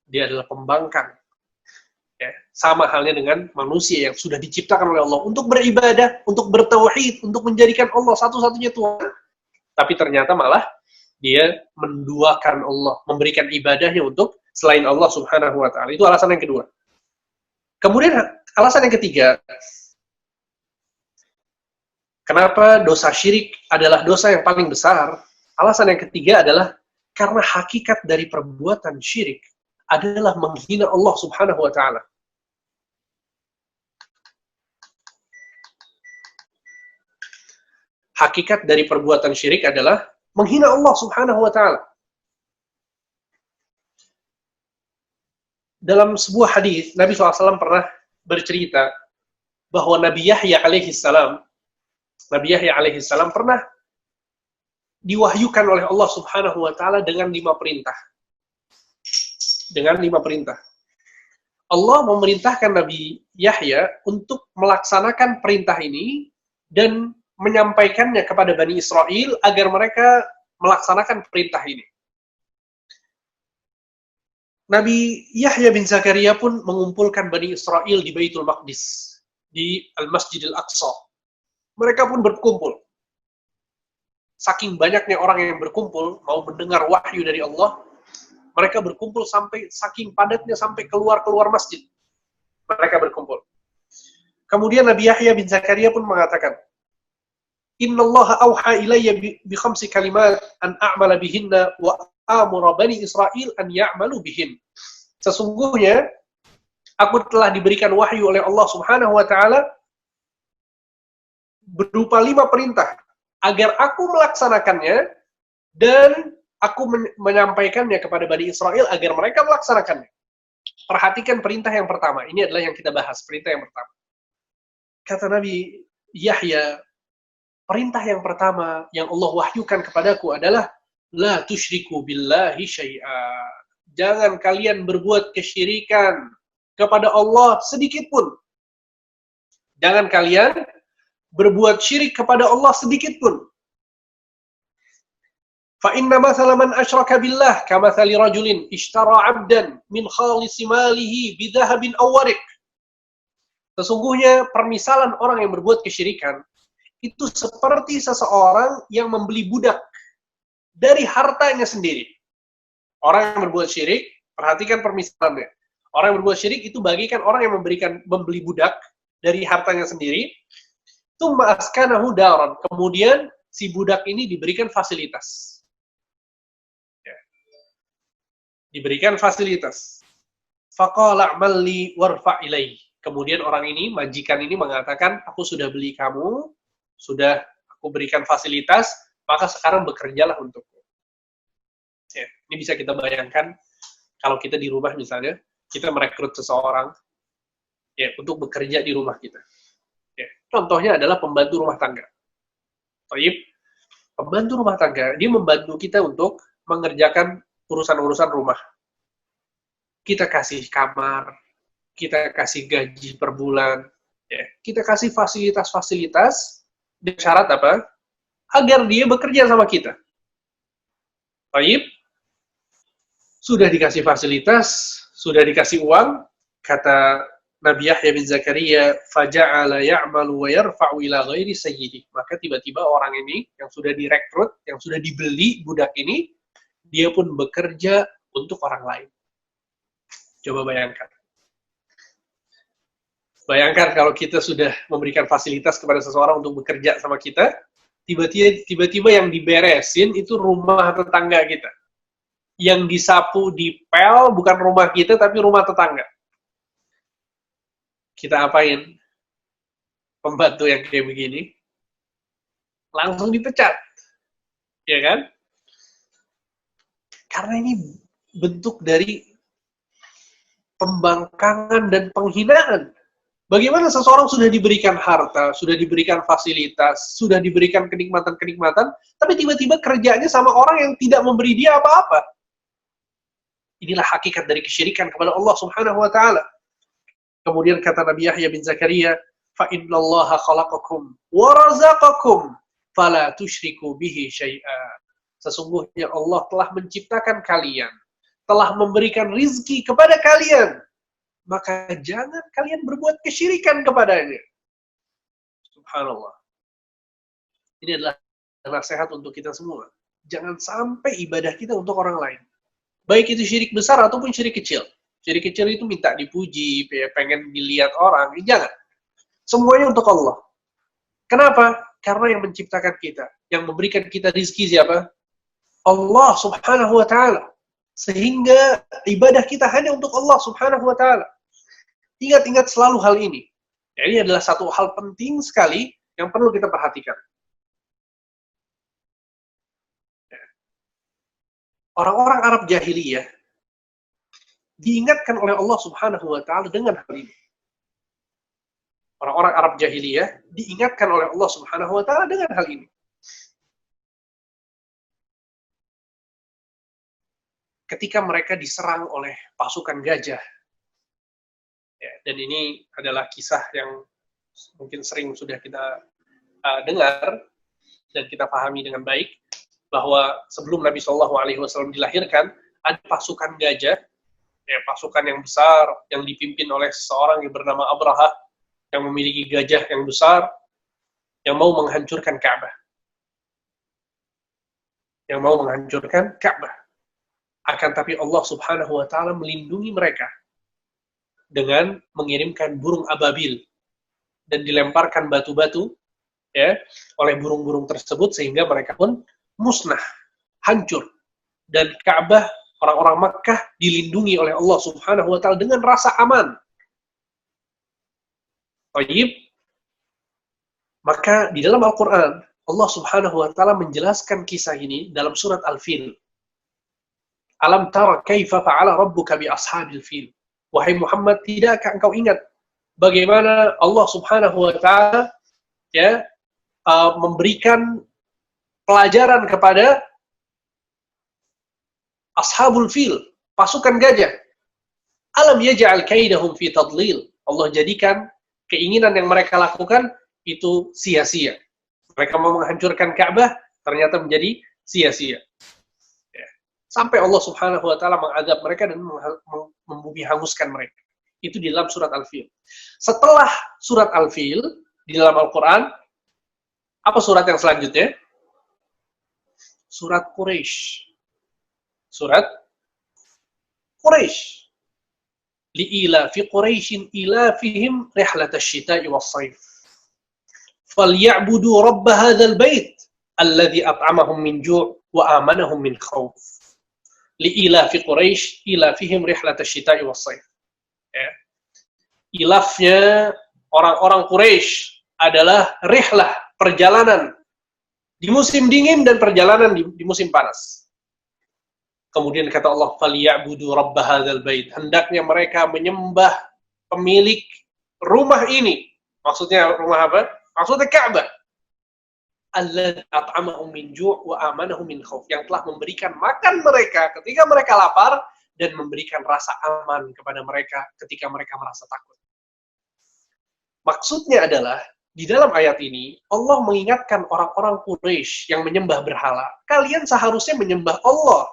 Dia adalah pembangkang. Ya, sama halnya dengan manusia yang sudah diciptakan oleh Allah untuk beribadah, untuk bertauhid, untuk menjadikan Allah satu-satunya Tuhan. Tapi ternyata malah dia menduakan Allah, memberikan ibadahnya untuk selain Allah Subhanahu wa taala. Itu alasan yang kedua. Kemudian alasan yang ketiga, kenapa dosa syirik adalah dosa yang paling besar? Alasan yang ketiga adalah karena hakikat dari perbuatan syirik adalah menghina Allah Subhanahu wa taala. Hakikat dari perbuatan syirik adalah menghina Allah Subhanahu wa taala. Dalam sebuah hadis, Nabi SAW pernah bercerita bahwa Nabi Yahya alaihissalam pernah diwahyukan oleh Allah Subhanahu wa taala dengan 5 perintah. Dengan 5 perintah. Allah memerintahkan Nabi Yahya untuk melaksanakan perintah ini dan menyampaikannya kepada Bani Israel agar mereka melaksanakan perintah ini. Nabi Yahya bin Zakaria pun mengumpulkan Bani Israel di Baitul Maqdis, di Al-Masjidil Aqsa. Mereka pun berkumpul. Saking banyaknya orang yang berkumpul, mau mendengar wahyu dari Allah, mereka berkumpul sampai, saking padatnya sampai keluar masjid. Mereka berkumpul. Kemudian Nabi Yahya bin Zakaria pun mengatakan, Inna Allah awha ilayya bi 5 kalimat an a'mala bihinna wa amura Bani Israel an ya'malu bihin. Sesungguhnya, aku telah diberikan wahyu oleh Allah Subhanahu wa ta'ala berupa 5 perintah agar aku melaksanakannya dan aku menyampaikannya kepada Bani Israel agar mereka melaksanakannya. Perhatikan perintah yang pertama. Ini adalah yang kita bahas, perintah yang pertama. Kata Nabi Yahya, perintah yang pertama yang Allah wahyukan kepadaku adalah la tusyriku billahi syai'a. Jangan kalian berbuat kesyirikan kepada Allah sedikit pun. Jangan kalian berbuat syirik kepada Allah sedikit pun. Fa inna mathala man asyraka billah kamathali rajulin ishtara 'abdan min khalisi malihi bidhahabin aw warik. Sesungguhnya permisalan orang yang berbuat kesyirikan itu seperti seseorang yang membeli budak dari hartanya sendiri. Orang yang berbuat syirik, perhatikan permisalannya. Orang yang berbuat syirik itu bagikan orang yang membeli budak dari hartanya sendiri, tsumma askanahu daran. Kemudian si budak ini diberikan fasilitas. Ya. Diberikan fasilitas. Faqala a'mal li warfa' ilaihi. Kemudian orang ini, majikan ini mengatakan, aku sudah beli kamu, sudah aku berikan fasilitas, maka sekarang bekerjalah untukku. Ya, ini bisa kita bayangkan, kalau kita di rumah misalnya, kita merekrut seseorang ya, untuk bekerja di rumah kita. Ya, contohnya adalah pembantu rumah tangga. Pembantu rumah tangga, dia membantu kita untuk mengerjakan urusan-urusan rumah. Kita kasih kamar, kita kasih gaji per bulan, ya. Kita kasih fasilitas-fasilitas dengan syarat apa? Agar dia bekerja sama kita. Baik, sudah dikasih fasilitas, sudah dikasih uang, kata Nabi Yahya bin Zakaria, faja'ala ya'malu wa yarfa'u ila ghairi sayyidi. Maka tiba-tiba orang ini yang sudah direkrut, yang sudah dibeli budak ini, dia pun bekerja untuk orang lain. Coba bayangkan. Bayangkan kalau kita sudah memberikan fasilitas kepada seseorang untuk bekerja sama kita, tiba-tiba yang diberesin itu rumah tetangga kita. Yang disapu, dipel, bukan rumah kita, tapi rumah tetangga. Kita apain? Pembantu yang kayak begini, langsung dipecat. Ya kan? Karena ini bentuk dari pembangkangan dan penghinaan. Bagaimana seseorang sudah diberikan harta, sudah diberikan fasilitas, sudah diberikan kenikmatan-kenikmatan, tapi tiba-tiba kerjanya sama orang yang tidak memberi dia apa-apa. Inilah hakikat dari kesyirikan kepada Allah Subhanahu wa taala. Kemudian kata Nabi Yahya bin Zakaria, fa innallaha khalaqakum wa razaqakum fala tusyriku bihi syai'a. Sesungguhnya Allah telah menciptakan kalian, telah memberikan rizki kepada kalian, maka jangan kalian berbuat kesyirikan kepadanya. Subhanallah. Ini adalah nasihat untuk kita semua. Jangan sampai ibadah kita untuk orang lain. Baik itu syirik besar ataupun syirik kecil. Syirik kecil itu minta dipuji, pengen dilihat orang. Jangan. Semuanya untuk Allah. Kenapa? Karena yang menciptakan kita, yang memberikan kita rizki siapa? Allah Subhanahu wa ta'ala. Sehingga ibadah kita hanya untuk Allah Subhanahu wa ta'ala. Ingat-ingat selalu hal ini. Ya, ini adalah satu hal penting sekali yang perlu kita perhatikan. Orang-orang Arab jahiliyah diingatkan oleh Allah Subhanahu wa taala dengan hal ini. Orang-orang Arab jahiliyah diingatkan oleh Allah Subhanahu wa taala dengan hal ini. Ketika mereka diserang oleh pasukan gajah. Ya, dan ini adalah kisah yang mungkin sering sudah kita dengar dan kita pahami dengan baik, bahwa sebelum Nabi Shallallahu Alaihi Wasallam dilahirkan, ada pasukan gajah, ya, pasukan yang besar yang dipimpin oleh seorang yang bernama Abraha, yang memiliki gajah yang besar, yang mau menghancurkan Ka'bah. Yang mau menghancurkan Ka'bah. Akan tapi Allah Subhanahu wa taala melindungi mereka dengan mengirimkan burung ababil dan dilemparkan batu-batu, ya, oleh burung-burung tersebut sehingga mereka pun musnah, hancur. Dan Ka'bah, orang-orang Makkah dilindungi oleh Allah Subhanahu wa taala dengan rasa aman. Baik. Maka di dalam Al-Qur'an Allah Subhanahu wa taala menjelaskan kisah ini dalam surat Al-Fil. Alam tara kaifa fa'ala rabbuka bi ashabil fil. Wahai Muhammad, tidakkah engkau ingat bagaimana Allah Subhanahu wa taala, ya, memberikan pelajaran kepada ashabul fil, pasukan gajah. Alam yaj'al kaidahum fi tadlil. Allah jadikan keinginan yang mereka lakukan itu sia-sia. Mereka mau menghancurkan Ka'bah, ternyata menjadi sia-sia. Sampai Allah Subhanahu wa taala mengazab mereka dan membumi hanguskan mereka. Itu di dalam surat Al-Fil. Setelah surat Al-Fil di dalam Al-Qur'an, apa surat yang selanjutnya? Surat Quraisy. Surat Quraisy. Li'ila fi Quraisyin ilafihim rihlatash shita'i was-sayf. Falyabudu rabb hadzal bait alladzi at'amahum min ju' wa amanahum min khauf. Li'ila fi Quraisy ilafihim rihlatash shita'i was-sayf. Ya. Ilafnya orang-orang Quraisy adalah rihlah, perjalanan di musim dingin dan perjalanan di musim panas. Kemudian kata Allah, "Falyabudu rabb hadzal bait." Hendaknya mereka menyembah pemilik rumah ini. Maksudnya rumah apa? Maksudnya Ka'bah. Alladzi at'amahum min ju' wa amanahum min khauf. Yang telah memberikan makan mereka ketika mereka lapar dan memberikan rasa aman kepada mereka ketika mereka merasa takut. Maksudnya adalah, di dalam ayat ini, Allah mengingatkan orang-orang Quraisy yang menyembah berhala. Kalian seharusnya menyembah Allah.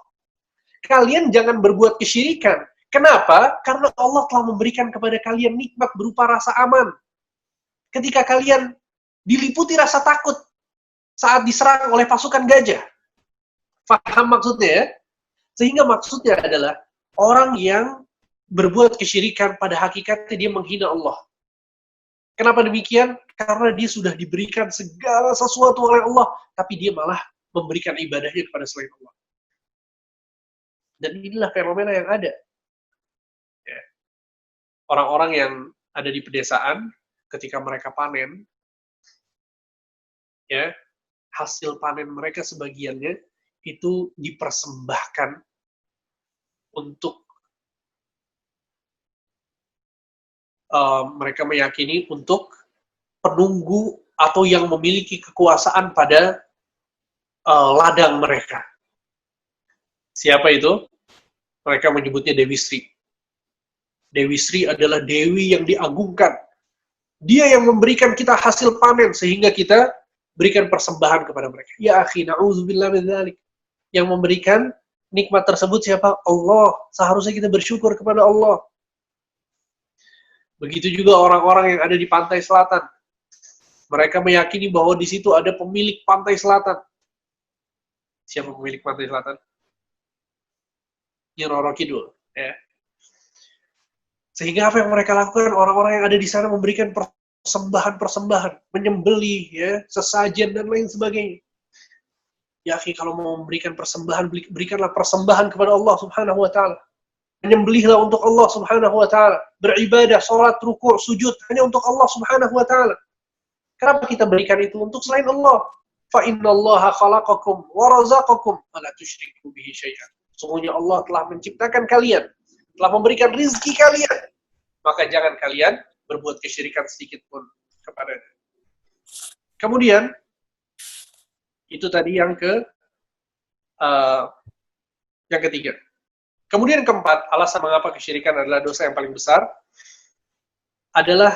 Kalian jangan berbuat kesyirikan. Kenapa? Karena Allah telah memberikan kepada kalian nikmat berupa rasa aman. Ketika kalian diliputi rasa takut saat diserang oleh pasukan gajah. Faham maksudnya ya? Sehingga maksudnya adalah, orang yang berbuat kesyirikan pada hakikatnya dia menghina Allah. Kenapa demikian? Karena dia sudah diberikan segala sesuatu oleh Allah, tapi dia malah memberikan ibadahnya kepada selain Allah. Dan inilah fenomena yang ada. Ya. Orang-orang yang ada di pedesaan, ketika mereka panen, ya, hasil panen mereka sebagiannya itu dipersembahkan untuk mereka meyakini untuk penunggu atau yang memiliki kekuasaan pada ladang mereka. Siapa itu? Mereka menyebutnya Dewi Sri. Dewi Sri adalah dewi yang diagungkan. Dia yang memberikan kita hasil panen sehingga kita berikan persembahan kepada mereka. Ya akhi, na'udzubillah min dzalik. Yang memberikan nikmat tersebut siapa? Allah. Seharusnya kita bersyukur kepada Allah. Begitu juga orang-orang yang ada di pantai selatan. Mereka meyakini bahwa di situ ada pemilik pantai selatan. Siapa pemilik pantai selatan? Nyi Roro Kidul. Ya. Sehingga apa yang mereka lakukan? Orang-orang yang ada di sana memberikan persembahan-persembahan, menyembelih, ya, sesajen dan lain sebagainya. Ya akhi, kalau mau memberikan persembahan, berikanlah persembahan kepada Allah Subhanahu wa taala. Menyembelihlah untuk Allah Subhanahu wa taala. Beribadah, salat, ruku', sujud hanya untuk Allah Subhanahu wa taala. Kenapa kita berikan itu untuk selain Allah? Fa innallaha khalaqakum wa razaqakum wa la tusyriku bihi syai'an. Sesungguhnya Allah telah menciptakan kalian, telah memberikan rizki kalian. Maka jangan kalian berbuat kesyirikan sedikit pun kepadanya. Kemudian itu tadi yang ketiga. Kemudian keempat, alasan mengapa kesyirikan adalah dosa yang paling besar adalah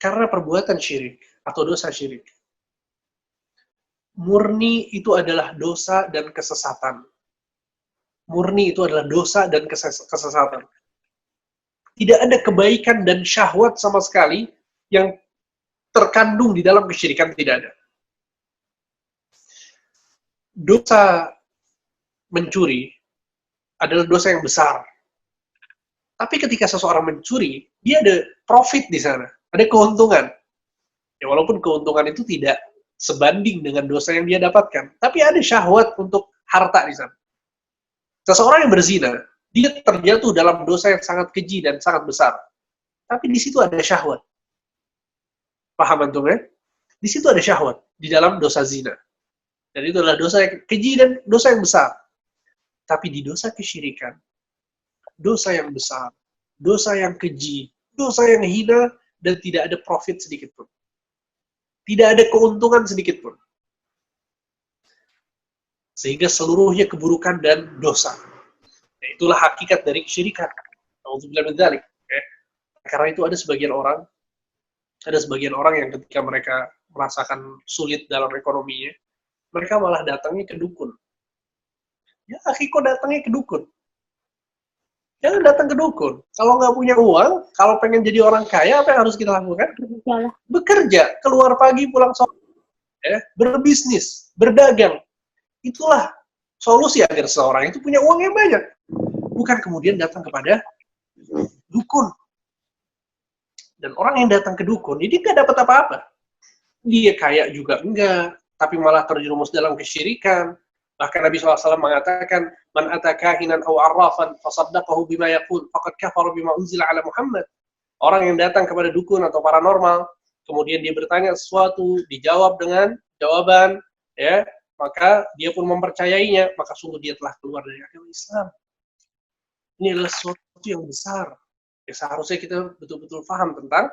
karena perbuatan syirik atau dosa syirik. Murni itu adalah dosa dan kesesatan. Murni itu adalah dosa dan kesesatan. Tidak ada kebaikan dan syahwat sama sekali yang terkandung di dalam kesyirikan, tidak ada. Dosa mencuri adalah dosa yang besar. Tapi ketika seseorang mencuri, dia ada profit di sana, ada keuntungan. Ya, walaupun keuntungan itu tidak sebanding dengan dosa yang dia dapatkan, tapi ada syahwat untuk harta di sana. Seseorang yang berzina, dia terjatuh dalam dosa yang sangat keji dan sangat besar. Tapi di situ ada syahwat. Paham antum ya? Di situ ada syahwat di dalam dosa zina. Dan itu adalah dosa yang keji dan dosa yang besar. Tapi di dosa kesyirikan, dosa yang besar, dosa yang keji, dosa yang hina, dan tidak ada profit sedikit pun. Tidak ada keuntungan sedikit pun. Sehingga seluruhnya keburukan dan dosa. Nah, itulah hakikat dari kesyirikan. Alhamdulillah min dzalik. Karena itu ada sebagian orang yang ketika mereka merasakan sulit dalam ekonominya, mereka malah datangnya ke dukun. Ya, akhi, kok datangnya ke dukun? Jangan datang ke dukun. Kalau nggak punya uang, kalau pengen jadi orang kaya, apa yang harus kita lakukan? Bekerja, keluar pagi, pulang sore, ya, berbisnis, berdagang. Itulah solusi agar seseorang itu punya uang yang banyak. Bukan kemudian datang kepada dukun. Dan orang yang datang ke dukun, ini nggak dapat apa-apa. Dia kaya juga enggak, tapi malah terjerumus dalam kesyirikan. Bahkan Nabi SAW mengatakan, "Man ataka hinan aw arrafan fasaddaqahu bima yaqul faqad kafara bima unzila ala Muhammad." Orang yang datang kepada dukun atau paranormal, kemudian dia bertanya sesuatu, dijawab dengan jawaban, ya, maka dia pun mempercayainya, maka sungguh dia telah keluar dari agama Islam. Ini adalah sesuatu yang besar. Ya, seharusnya kita betul-betul paham tentang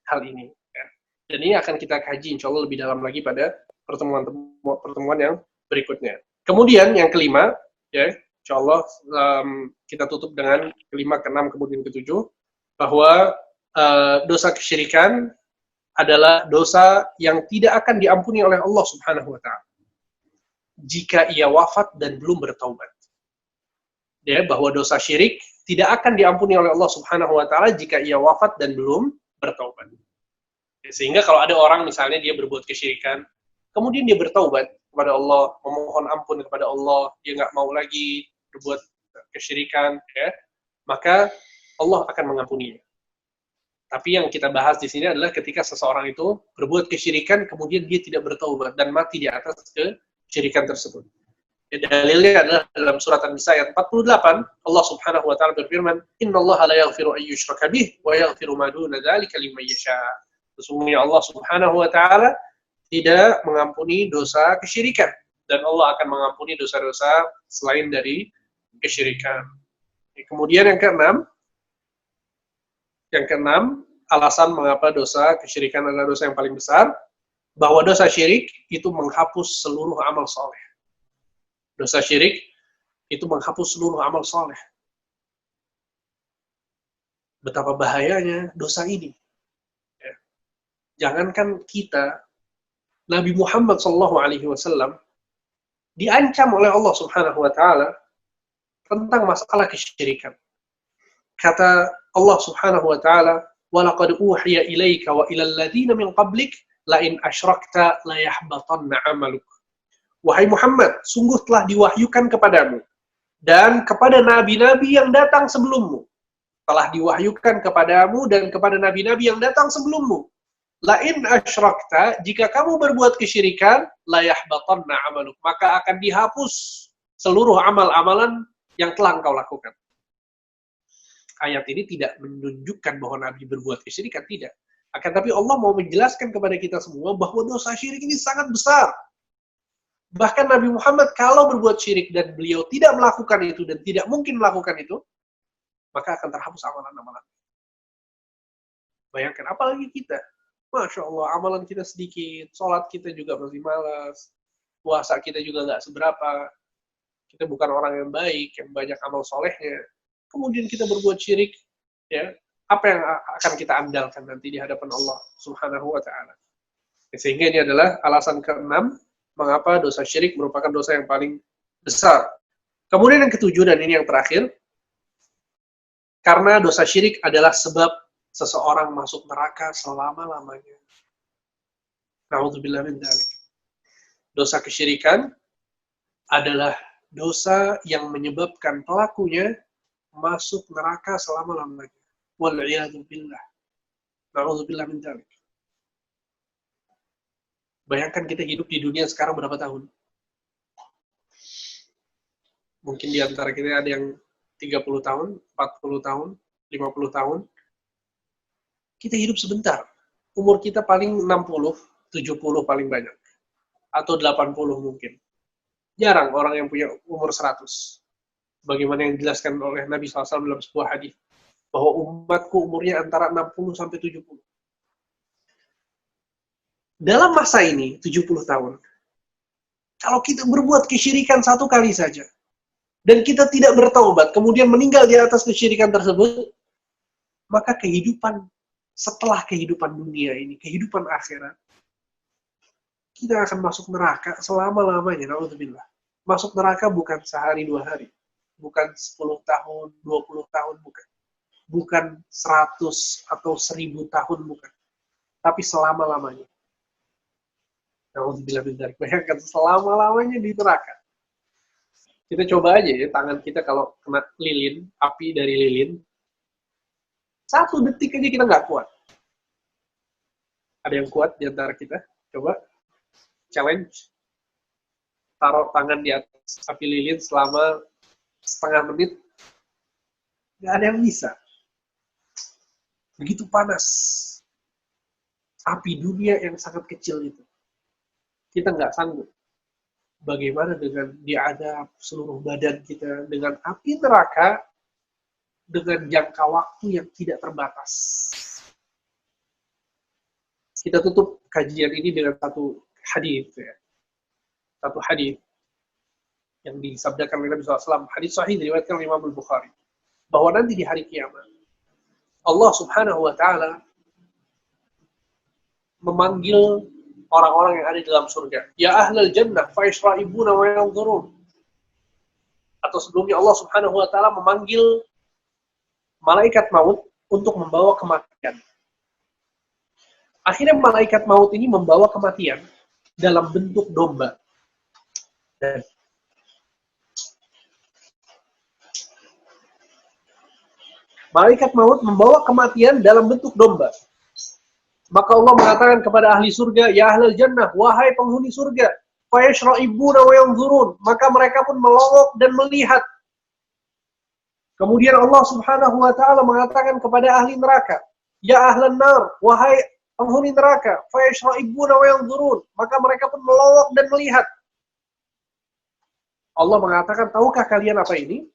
hal ini. Ya. Dan ini akan kita kaji, insya Allah lebih dalam lagi pada pertemuan yang berikutnya. Kemudian yang kelima, ya, Insya Allah kita tutup dengan kelima, keenam, kemudian ketujuh, bahwa dosa kesyirikan adalah dosa yang tidak akan diampuni oleh Allah Subhanahu wa Ta'ala jika ia wafat dan belum bertaubat. Ya, bahwa dosa syirik tidak akan diampuni oleh Allah Subhanahu wa Ta'ala jika ia wafat dan belum bertaubat. Sehingga kalau ada orang misalnya dia berbuat kesyirikan, kemudian dia bertaubat kepada Allah, memohon ampun kepada Allah, dia nggak mau lagi berbuat kesyirikan, ya, maka Allah akan mengampuninya. Tapi yang kita bahas di sini adalah ketika seseorang itu berbuat kesyirikan, kemudian dia tidak bertaubat dan mati di atas kesyirikan tersebut. Dalilnya adalah dalam surat An-Nisa ayat 48, Allah Subhanahu wa taala berfirman, "Innallaha la yaghfiru an yushraka bih wa yaghfiru ma duna dzalika liman yasha." Sesungguhnya Allah Subhanahu wa taala tidak mengampuni dosa kesyirikan dan Allah akan mengampuni dosa-dosa selain dari kesyirikan. Kemudian yang keenam, alasan mengapa dosa kesyirikan adalah dosa yang paling besar, bahwa dosa syirik itu menghapus seluruh amal soleh. Dosa syirik itu menghapus seluruh amal soleh. Betapa bahayanya dosa ini. Ya. Jangankan kita, Nabi Muhammad SAW diancam oleh Allah Subhanahu wa Ta'ala tentang masalah kesyirikan. Kata Allah Subhanahu wa Ta'ala, "Walaqad uhiya ilaika wa ilal ladzina min qablik la in asyrakta la yahbatanna 'amaluk." Wahai Muhammad, sungguh telah diwahyukan kepadamu dan kepada nabi-nabi yang datang sebelummu. Telah diwahyukan kepadamu dan kepada nabi-nabi yang datang sebelummu. La in asyrakta, jika kamu berbuat kesyirikan, la yahbatanna 'amaluk, maka akan dihapus seluruh amal-amalan yang telah engkau lakukan. Ayat ini tidak menunjukkan bahwa Nabi berbuat kesyirikan, tidak. Akan tapi Allah mau menjelaskan kepada kita semua bahwa dosa syirik ini sangat besar. Bahkan Nabi Muhammad kalau berbuat syirik dan beliau tidak melakukan itu dan tidak mungkin melakukan itu, maka akan terhapus amalan-amalan. Bayangkan, apalagi kita. Masya Allah, amalan kita sedikit, sholat kita juga masih malas, puasa kita juga nggak seberapa, kita bukan orang yang baik, yang banyak amal solehnya. Kemudian kita berbuat syirik, ya, apa yang akan kita andalkan nanti di hadapan Allah Subhanahu wa Ta'ala. Sehingga ini adalah alasan keenam mengapa dosa syirik merupakan dosa yang paling besar. Kemudian yang ketujuh, dan ini yang terakhir, karena dosa syirik adalah sebab seseorang masuk neraka selama-lamanya. Na'udzubillah min dzalik. Dosa kesyirikan adalah dosa yang menyebabkan pelakunya masuk neraka selama-lamanya. Wal'iyadu billah. Na'udzubillah min dzalik. Bayangkan kita hidup di dunia sekarang berapa tahun? Mungkin di antara kita ada yang 30 tahun, 40 tahun, 50 tahun. Kita hidup sebentar. Umur kita paling 60, 70 paling banyak. Atau 80 mungkin. Jarang orang yang punya umur 100. Bagaimana yang dijelaskan oleh Nabi SAW dalam sebuah hadis, bahwa umatku umurnya antara 60 sampai 70. Dalam masa ini, 70 tahun, kalau kita berbuat kesyirikan satu kali saja, dan kita tidak bertaubat, kemudian meninggal di atas kesyirikan tersebut, maka kehidupan setelah kehidupan dunia ini, kehidupan akhirat, kita akan masuk neraka selama-lamanya. Na'udzubillah. Masuk neraka bukan sehari dua hari, bukan 10 tahun, 20 tahun, bukan 100 atau 1000 tahun, bukan, tapi selama-lamanya. Na'udzubillah min dzalik. Bayangkan selama-lamanya di neraka. Kita coba aja ya, tangan kita kalau kena lilin, api dari lilin, 1 detik aja kita nggak kuat. Ada yang kuat di antara kita? Coba challenge. Taruh tangan di atas api lilin selama setengah menit. Nggak ada yang bisa. Begitu panas. Api dunia yang sangat kecil itu. Kita nggak sanggup. Bagaimana dengan diadab seluruh badan kita dengan api neraka dengan jangka waktu yang tidak terbatas. Kita tutup kajian ini dengan satu hadis, ya. Satu hadis yang disabdakan oleh Nabi SAW, hadis sahih diriwayatkan oleh Imam Al-Bukhari, bahwa nanti di hari kiamat Allah Subhanahu wa taala memanggil orang-orang yang ada di dalam surga, ya ahlal jannah fa yashra'ibuna wa yanzurun. Atau sebelumnya Allah Subhanahu wa taala memanggil malaikat maut untuk membawa kematian. Akhirnya malaikat maut ini membawa kematian dalam bentuk domba. Dan malaikat maut membawa kematian dalam bentuk domba. Maka Allah mengatakan kepada ahli surga, ya ahlal jannah, wahai penghuni surga, fa yashra'ibuna wa yanzurun, maka mereka pun melongok dan melihat. Kemudian Allah Subhanahu wa taala mengatakan kepada ahli neraka, ya ahlan nar, wahai penghuni neraka, fa yashra'ibuna wa yanzurun, maka mereka pun melongok dan melihat. Allah mengatakan, tahukah kalian apa ini?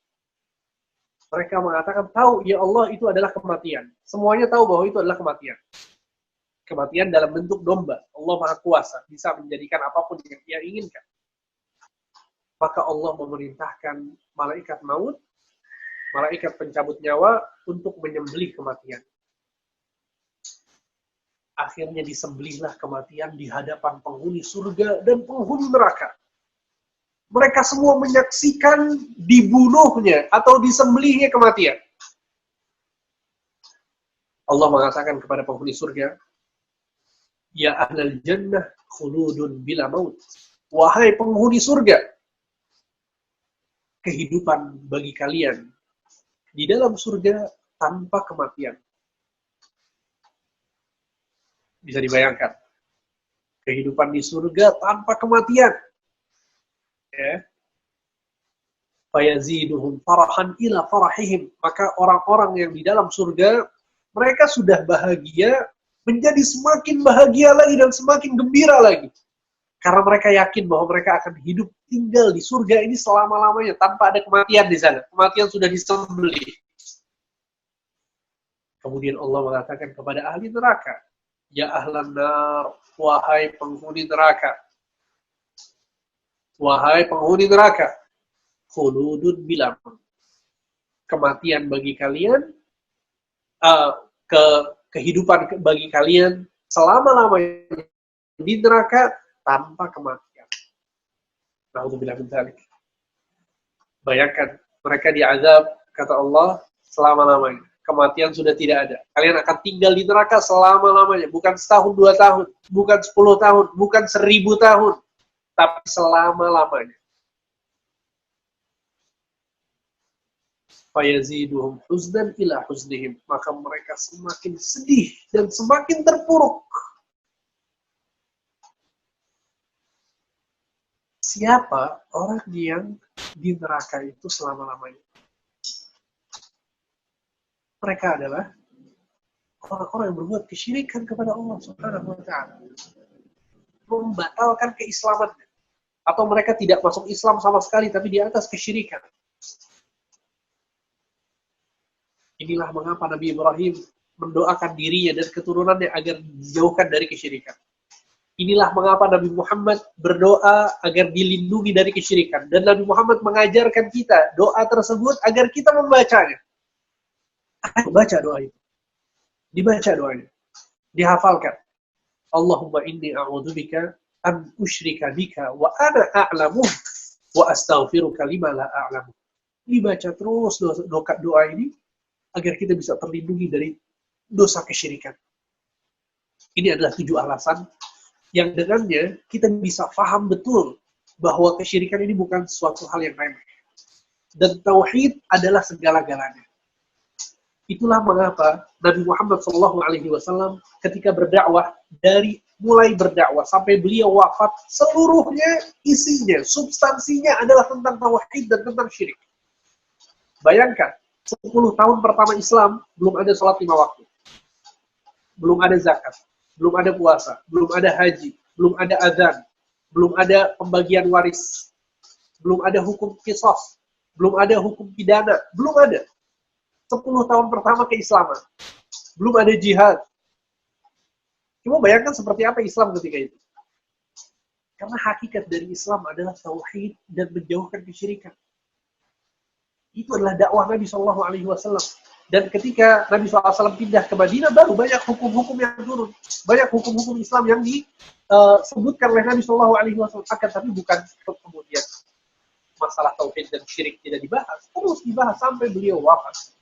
Mereka mengatakan, tahu, ya Allah, itu adalah kematian. Semuanya tahu bahwa itu adalah kematian. Kematian dalam bentuk domba. Allah Maha Kuasa, bisa menjadikan apapun yang Dia inginkan. Maka Allah memerintahkan malaikat maut, malaikat pencabut nyawa, untuk menyembelih kematian. Akhirnya disembelihlah kematian di hadapan penghuni surga dan penghuni neraka. Mereka semua menyaksikan dibunuhnya atau disembelihnya kematian. Allah mengatakan kepada penghuni surga, ya ahlal jannah khuludun bila maut. Wahai penghuni surga, kehidupan bagi kalian di dalam surga tanpa kematian. Bisa dibayangkan, kehidupan di surga tanpa kematian. Ya. Fayaziduhum farahan ila farahihim. Maka orang-orang yang di dalam surga, mereka sudah bahagia, menjadi semakin bahagia lagi dan semakin gembira lagi. Karena mereka yakin bahwa mereka akan hidup tinggal di surga ini selama-lamanya tanpa ada kematian di sana. Kematian sudah disembelih. Kemudian Allah mengatakan kepada ahli neraka, ya ahlan nar, wahai penghuni neraka. Wahai penghuni neraka, khuludun bila maut. Kematian bagi kalian, kehidupan bagi kalian selama-lamanya di neraka tanpa kematian. Na'udzubillah min dzalik. Bayangkan, mereka diazab, kata Allah, selama-lamanya. Kematian sudah tidak ada. Kalian akan tinggal di neraka selama-lamanya. Bukan setahun, 2 tahun. Bukan 10 tahun. Bukan 1000 tahun. Tapi selama-lamanya. Fayaziduhum huznan ila huznihim. Maka mereka semakin sedih dan semakin terpuruk. Siapa orang yang di neraka itu selama-lamanya? Mereka adalah orang-orang yang berbuat kesyirikan kepada Allah Subhanahu wa taala. Membatalkan keislamannya. Atau mereka tidak masuk Islam sama sekali, tapi di atas kesyirikan. Inilah mengapa Nabi Ibrahim mendoakan dirinya dan keturunannya agar dijauhkan dari kesyirikan. Inilah mengapa Nabi Muhammad berdoa agar dilindungi dari kesyirikan. Dan Nabi Muhammad mengajarkan kita doa tersebut agar kita membacanya. Baca doa itu. Dibaca doanya. Dihafalkan. Allahumma inni a'udzubika an usyrika bika wa ana a'lamu wa astaghfiruka lima la a'lamu. Dibaca terus doa ini agar kita bisa terlindungi dari dosa kesyirikan. Ini adalah 7 alasan yang dengannya kita bisa paham betul bahwa kesyirikan ini bukan suatu hal yang remeh. Dan tauhid adalah segala-galanya. Itulah mengapa Nabi Muhammad SAW ketika berdakwah, dari mulai berdakwah sampai beliau wafat, seluruhnya isinya, substansinya adalah tentang tauhid dan tentang syirik. Bayangkan, 10 tahun pertama Islam belum ada sholat 5 waktu, belum ada zakat, belum ada puasa, belum ada haji, belum ada azan, belum ada pembagian waris, belum ada hukum qisas, belum ada hukum pidana, belum ada. 10 tahun pertama keislaman. Belum ada jihad. Cuma bayangkan seperti apa Islam ketika itu. Karena hakikat dari Islam adalah tauhid dan menjauhkan kesyirikan. Itu adalah dakwah Nabi Shallallahu Alaihi Wasallam. Dan ketika Nabi SAW pindah ke Madinah, baru banyak hukum-hukum yang turun, banyak hukum-hukum Islam yang disebutkan oleh Nabi Shallallahu Alaihi Wasallam. Tapi bukan kemudian masalah tauhid dan syirik tidak dibahas, terus dibahas sampai beliau wafat.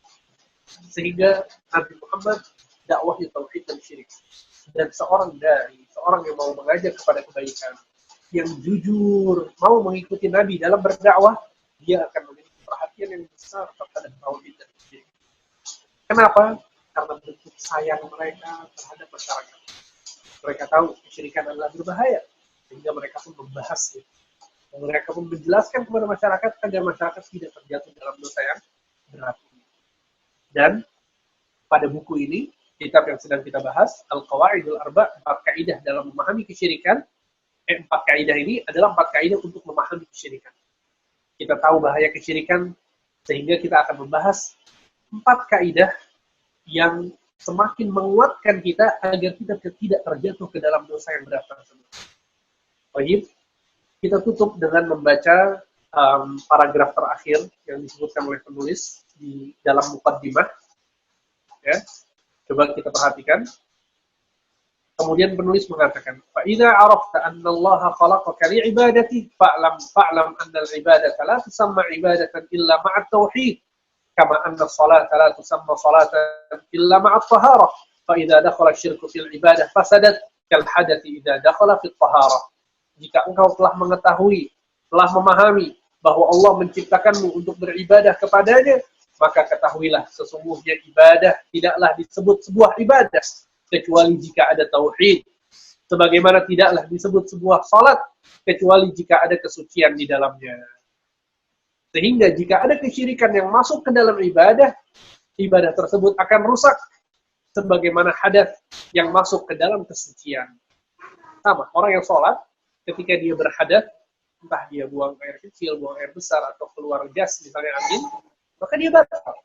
Sehingga Nabi Muhammad dakwahnya tauhid dan syirik. Dan seorang yang mau mengajar kepada kebaikan, yang jujur, mau mengikuti Nabi dalam berdakwah, dia akan memiliki perhatian yang besar terhadap tauhid dan syirik. Kenapa? Karena bentuk sayang mereka terhadap masyarakat. Mereka tahu kesyirikan adalah berbahaya, sehingga mereka pun membahasnya. Mereka pun menjelaskan kepada masyarakat agar masyarakat tidak terjatuh dalam dosa yang berat. Dan pada buku ini, kitab yang sedang kita bahas, Al-Qawaidul Arba', 4 kaidah dalam memahami kesyirikan. 4 kaidah ini adalah 4 kaidah untuk memahami kesyirikan. Kita tahu bahaya kesyirikan, sehingga kita akan membahas 4 kaidah yang semakin menguatkan kita agar kita tidak terjatuh ke dalam dosa yang berat tersebut. Baik, kita tutup dengan membaca paragraf terakhir yang disebutkan oleh penulis di dalam muqaddimah. Ya, coba kita perhatikan. Kemudian penulis mengatakan, "Fa idza arafta anna Allah khalaqaka li'ibadatihi fa'lam anna al-ibadata la tusamma ibadatan illa ma'a at-tauhid, kama anna as-salata la tusamma salatan illa ma'a at-taharah, fa idza dakhala asy-syirku fil ibadah fasadat kal hadathi idza dakhala fit taharah." Jika engkau telah mengetahui, telah memahami bahwa Allah menciptakanmu untuk beribadah kepadanya, maka ketahuilah sesungguhnya ibadah tidaklah disebut sebuah ibadah kecuali jika ada tauhid, sebagaimana tidaklah disebut sebuah salat kecuali jika ada kesucian di dalamnya. Sehingga jika ada kesyirikan yang masuk ke dalam ibadah, ibadah tersebut akan rusak sebagaimana hadas yang masuk ke dalam kesucian. Sama, orang yang sholat ketika dia berhadas, entah dia buang air kecil, buang air besar, atau keluar gas, misalnya angin, maka dia batal.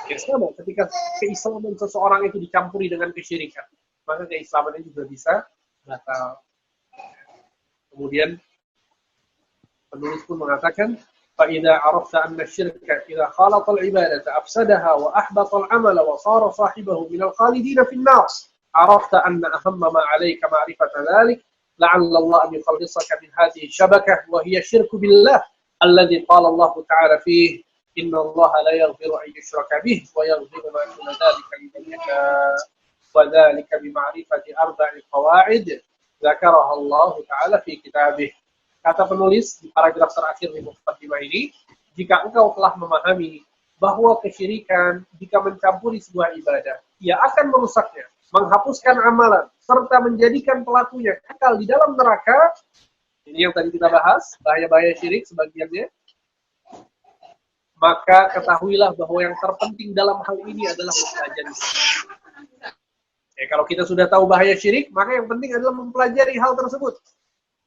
Ya sama, ketika keislaman seseorang itu dicampuri dengan kesyirikan, maka keislamannya juga bisa batal. Kemudian penulis pun mengatakan, فَإِذَا عَرَفْتَ أَنَّ الشِّرْكَ إِذَا خَالَطَ الْعِبَادَةَ أَفْسَدَهَا وَأَحْبَطَ الْعَمَلَ وَصَارَ صَاحِبَهُ مِنَ الْخَالِدِينَ فِي النَّارِ عَرَفْتَ أَنَّ أَهَمَّ مَا عَلَيْكَ مَعْرِفَةَ ذَلِكَ لعل الله أن يخلصك من هذه الشبكة وهي الشرك بالله الذي قال الله تعالى فيه إن الله لا يغفر أن يشرك به ويغفر ما دون ذلك لمن يشاء وذلك بمعرفة 4 قواعد ذكرها الله تعالى في كتابه. Kata penulis di paragraf terakhir di muqaddimah ini, jika engkau telah memahami bahwa kesyirikan jika mencampuri sebuah ibadah, ia akan merusaknya, menghapuskan amalan, serta menjadikan pelakunya kekal di dalam neraka. Ini yang tadi kita bahas, bahaya-bahaya syirik sebagiannya. Maka ketahuilah bahwa yang terpenting dalam hal ini adalah mempelajari. Kalau kita sudah tahu bahaya syirik, maka yang penting adalah mempelajari hal tersebut.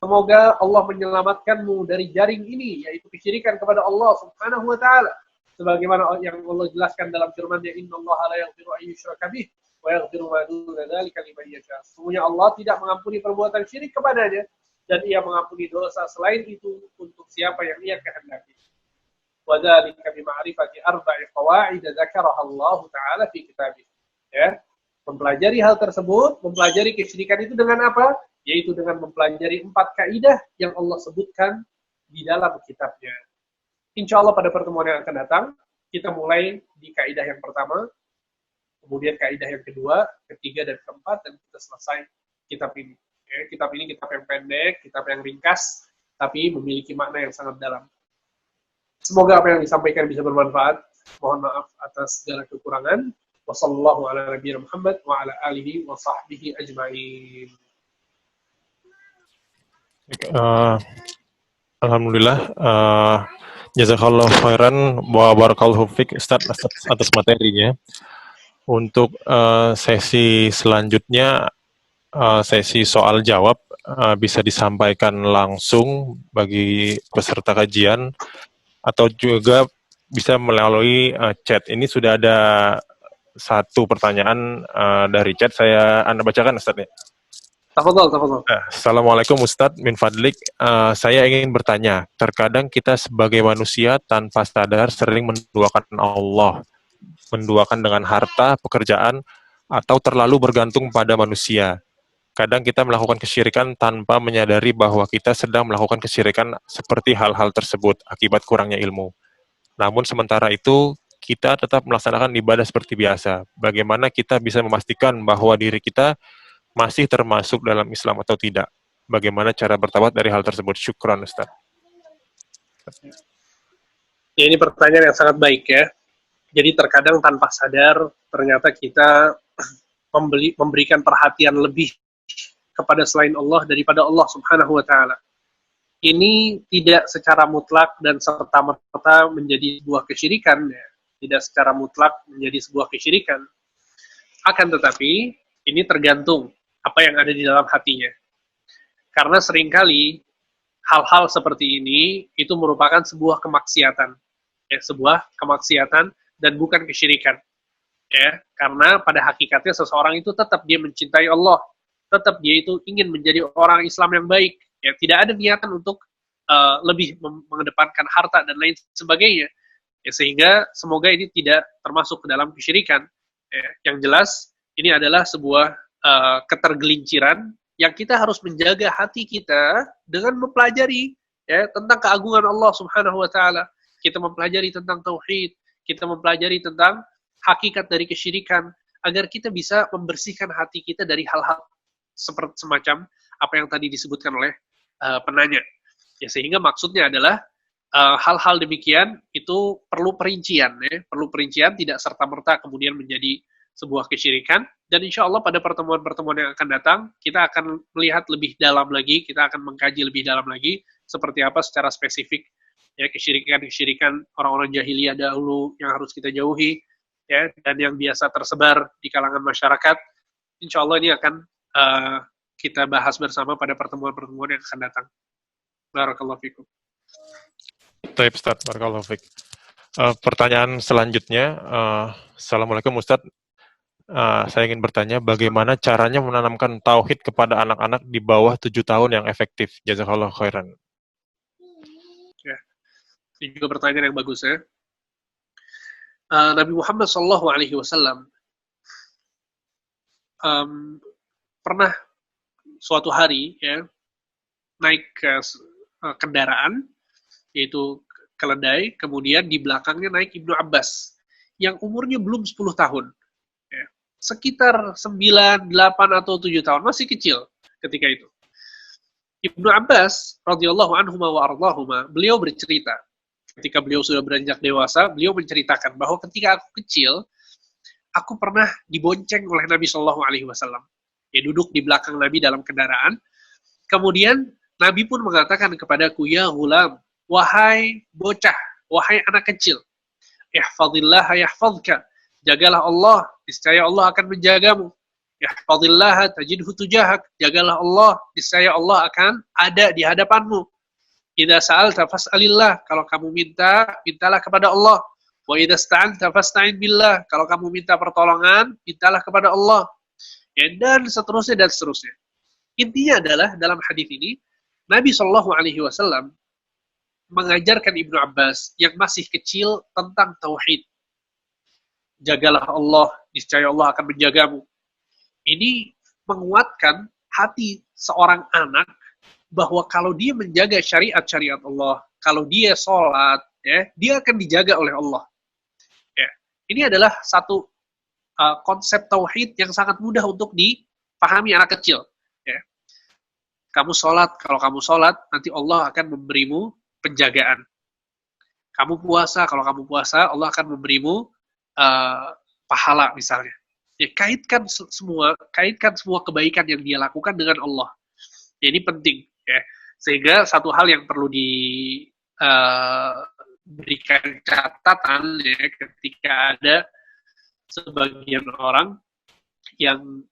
Semoga Allah menyelamatkanmu dari jaring ini, yaitu kesyirikan kepada Allah Subhanahu wa Ta'ala. Sebagaimana yang Allah jelaskan dalam firman-Nya, "Innallaha la yaghfiru an yushraka bih wa yaghfiru ma duna dzalika liman yasha." Sesungguhnya Allah tidak mengampuni perbuatan syirik kepadanya, dan Ia mengampuni dosa selain itu untuk siapa yang Ia kehendaki. Wa dzalika bi ma'rifati 4 qawaid dzakaraha Allah Ta'ala fi kitabih. Ya, mempelajari hal tersebut, mempelajari kesyirikan itu dengan apa? Yaitu dengan mempelajari 4 kaidah yang Allah sebutkan di dalam kitabnya. Insya Allah pada pertemuan yang akan datang, kita mulai di kaidah yang pertama, kemudian kaidah yang kedua, ketiga, dan keempat, dan kita selesai kitab ini. Kitab ini kitab yang pendek, kitab yang ringkas, tapi memiliki makna yang sangat dalam. Semoga apa yang disampaikan bisa bermanfaat. Mohon maaf atas segala kekurangan. Wassallallahu ala nabiyina Muhammad wa ala alihi wa sahbihi ajma'in. Alhamdulillah, jazakallahu khairan wa barakallahu fiik Ustaz atas materinya. Untuk sesi selanjutnya, sesi soal jawab bisa disampaikan langsung bagi peserta kajian atau juga bisa melalui chat. Ini sudah ada satu pertanyaan dari chat, Anda bacakan Ustaz ya. Tafadhol, tafadhol. Assalamualaikum Ustadz min Fadlik. Saya ingin bertanya, terkadang kita sebagai manusia tanpa sadar sering menduakan Allah, menduakan dengan harta, pekerjaan, atau terlalu bergantung pada manusia. Kadang kita melakukan kesyirikan tanpa menyadari bahwa kita sedang melakukan kesyirikan seperti hal-hal tersebut akibat kurangnya ilmu. Namun sementara itu, kita tetap melaksanakan ibadah seperti biasa. Bagaimana kita bisa memastikan bahwa diri kita masih termasuk dalam Islam atau tidak? Bagaimana cara bertaubat dari hal tersebut? Syukran, Ustaz. Ya, ini pertanyaan yang sangat baik ya. Jadi terkadang tanpa sadar ternyata kita memberikan perhatian lebih kepada selain Allah daripada Allah Subhanahu wa taala. Ini tidak secara mutlak dan serta-merta menjadi sebuah kesyirikan ya. Tidak secara mutlak menjadi sebuah kesyirikan. Akan tetapi ini tergantung apa yang ada di dalam hatinya. Karena seringkali hal-hal seperti ini itu merupakan sebuah kemaksiatan. Ya, sebuah kemaksiatan dan bukan kesyirikan. Ya, karena pada hakikatnya seseorang itu tetap dia mencintai Allah, tetap dia itu ingin menjadi orang Islam yang baik. Ya, tidak ada niatan untuk lebih mengedepankan harta dan lain sebagainya. Ya, sehingga semoga ini tidak termasuk ke dalam kesyirikan. Ya, yang jelas ini adalah sebuah ketergelinciran yang kita harus menjaga hati kita dengan mempelajari ya tentang keagungan Allah Subhanahu wa taala. Kita mempelajari tentang tauhid, kita mempelajari tentang hakikat dari kesyirikan agar kita bisa membersihkan hati kita dari hal-hal seperti semacam apa yang tadi disebutkan oleh penanya. Ya, sehingga maksudnya adalah hal-hal demikian itu perlu perincian ya, perlu perincian, tidak serta-merta kemudian menjadi sebuah kesyirikan. Dan insya Allah pada pertemuan-pertemuan yang akan datang kita akan melihat lebih dalam lagi, kita akan mengkaji lebih dalam lagi seperti apa secara spesifik ya kesyirikan-kesyirikan orang-orang jahiliyah dahulu yang harus kita jauhi ya, dan yang biasa tersebar di kalangan masyarakat. Insya Allah ini akan kita bahas bersama pada pertemuan-pertemuan yang akan datang. Barakallahu fikum. Baik, Ustaz. Barakallahu fiik. Pertanyaan selanjutnya, Assalamualaikum Ustaz. Saya ingin bertanya, bagaimana caranya menanamkan tauhid kepada anak-anak di bawah 7 tahun yang efektif? Jazakallahu khairan. Ya, ini juga pertanyaan yang bagus ya. Nabi Muhammad SAW pernah suatu hari ya naik ke kendaraan yaitu keledai, kemudian di belakangnya naik Ibnu Abbas yang umurnya belum 10 tahun. Ya, sekitar 9, 8 atau 7 tahun, masih kecil ketika itu. Ibnu Abbas radhiyallahu anhuma wa ardhahuma, beliau bercerita ketika beliau sudah beranjak dewasa, beliau menceritakan bahwa ketika aku kecil, aku pernah dibonceng oleh Nabi Shallallahu Alaihi Wasallam. Ya, duduk di belakang Nabi dalam kendaraan. Kemudian Nabi pun mengatakan kepadaku, ya gulam, wahai bocah, wahai anak kecil, ihfazillah yahfazka, jagalah Allah, niscaya Allah akan menjagamu. Ihfazillah tajidhu tujahak, jagalah Allah, niscaya Allah akan ada di hadapanmu. Idza sa'alta fas'alillah, kalau kamu minta, mintalah kepada Allah. Wa idza sta'anta fasta'in billah, kalau kamu minta pertolongan, mintalah kepada Allah. Ya, dan seterusnya dan seterusnya. Intinya adalah dalam hadis ini Nabi Shallallahu Alaihi Wasallam mengajarkan Ibnu Abbas yang masih kecil tentang tauhid. Jagalah Allah, niscaya Allah akan menjagamu. Ini menguatkan hati seorang anak bahwa kalau dia menjaga syariat-syariat Allah, kalau dia sholat, ya, dia akan dijaga oleh Allah. Ya. Ini adalah satu konsep tauhid yang sangat mudah untuk dipahami anak kecil. Ya. Kamu sholat, kalau kamu sholat, nanti Allah akan memberimu penjagaan. Kamu puasa, kalau kamu puasa, Allah akan memberimu pahala misalnya. Ya, kaitkan semua kebaikan yang dia lakukan dengan Allah. Ya, ini penting. Ya. Sehingga satu hal yang perlu diberikan catatan ya, ketika ada sebagian orang yang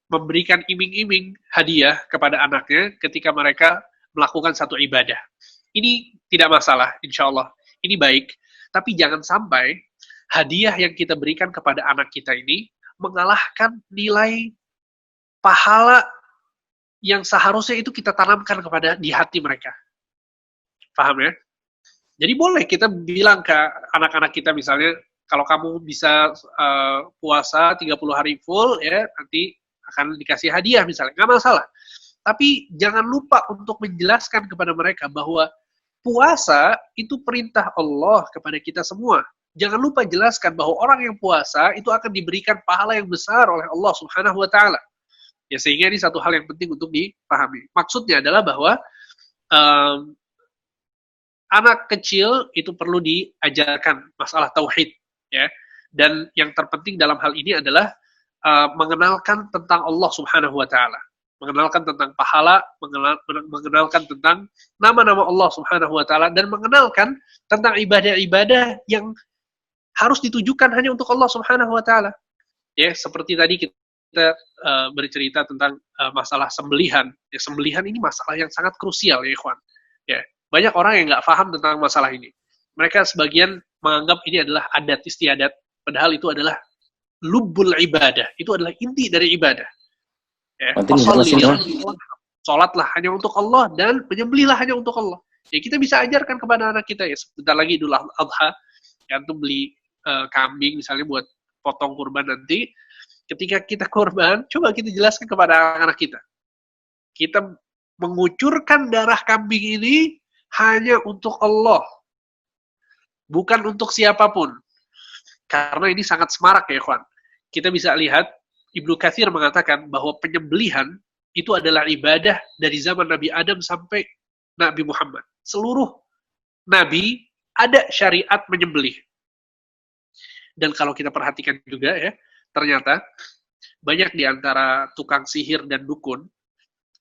memberikan iming-iming hadiah kepada anaknya ketika mereka melakukan satu ibadah. Ini tidak masalah, insya Allah. Ini baik. Tapi jangan sampai hadiah yang kita berikan kepada anak kita ini mengalahkan nilai pahala yang seharusnya itu kita tanamkan kepada di hati mereka. Paham ya? Jadi boleh kita bilang ke anak-anak kita misalnya, kalau kamu bisa puasa 30 hari full, ya nanti akan dikasih hadiah misalnya, nggak masalah. Tapi jangan lupa untuk menjelaskan kepada mereka bahwa puasa itu perintah Allah kepada kita semua. Jangan lupa jelaskan bahwa orang yang puasa itu akan diberikan pahala yang besar oleh Allah Subhanahu wa Ta'ala. Ya, sehingga ini satu hal yang penting untuk dipahami. Maksudnya adalah bahwa anak kecil itu perlu diajarkan masalah tauhid, ya. Dan yang terpenting dalam hal ini adalah mengenalkan tentang Allah Subhanahu wa Ta'ala, mengenalkan tentang pahala, mengenalkan tentang nama-nama Allah Subhanahu wa Ta'ala, dan mengenalkan tentang ibadah-ibadah yang harus ditujukan hanya untuk Allah Subhanahu wa Ta'ala. Ya, seperti tadi kita bercerita tentang masalah sembelihan. Ya, sembelihan ini masalah yang sangat krusial, ya ikhwan. Ya, banyak orang yang nggak paham tentang masalah ini. Mereka sebagian menganggap ini adalah adat istiadat, padahal itu adalah lubbul ibadah. Itu adalah inti dari ibadah. Ya, sholatlah hanya untuk Allah dan menyembelihlah hanya untuk Allah. Ya, kita bisa ajarkan kepada anak kita, ya sebentar lagi Idul Adha, ya untuk beli kambing misalnya buat potong kurban nanti. Ketika kita kurban, coba kita jelaskan kepada anak kita. Kita mengucurkan darah kambing ini hanya untuk Allah, bukan untuk siapapun. Karena ini sangat semarak ya ikhwan. Kita bisa lihat, Ibnu Katsir mengatakan bahwa penyembelihan itu adalah ibadah dari zaman Nabi Adam sampai Nabi Muhammad. Seluruh Nabi ada syariat menyembelih. Dan kalau kita perhatikan juga ya, ternyata banyak di antara tukang sihir dan dukun,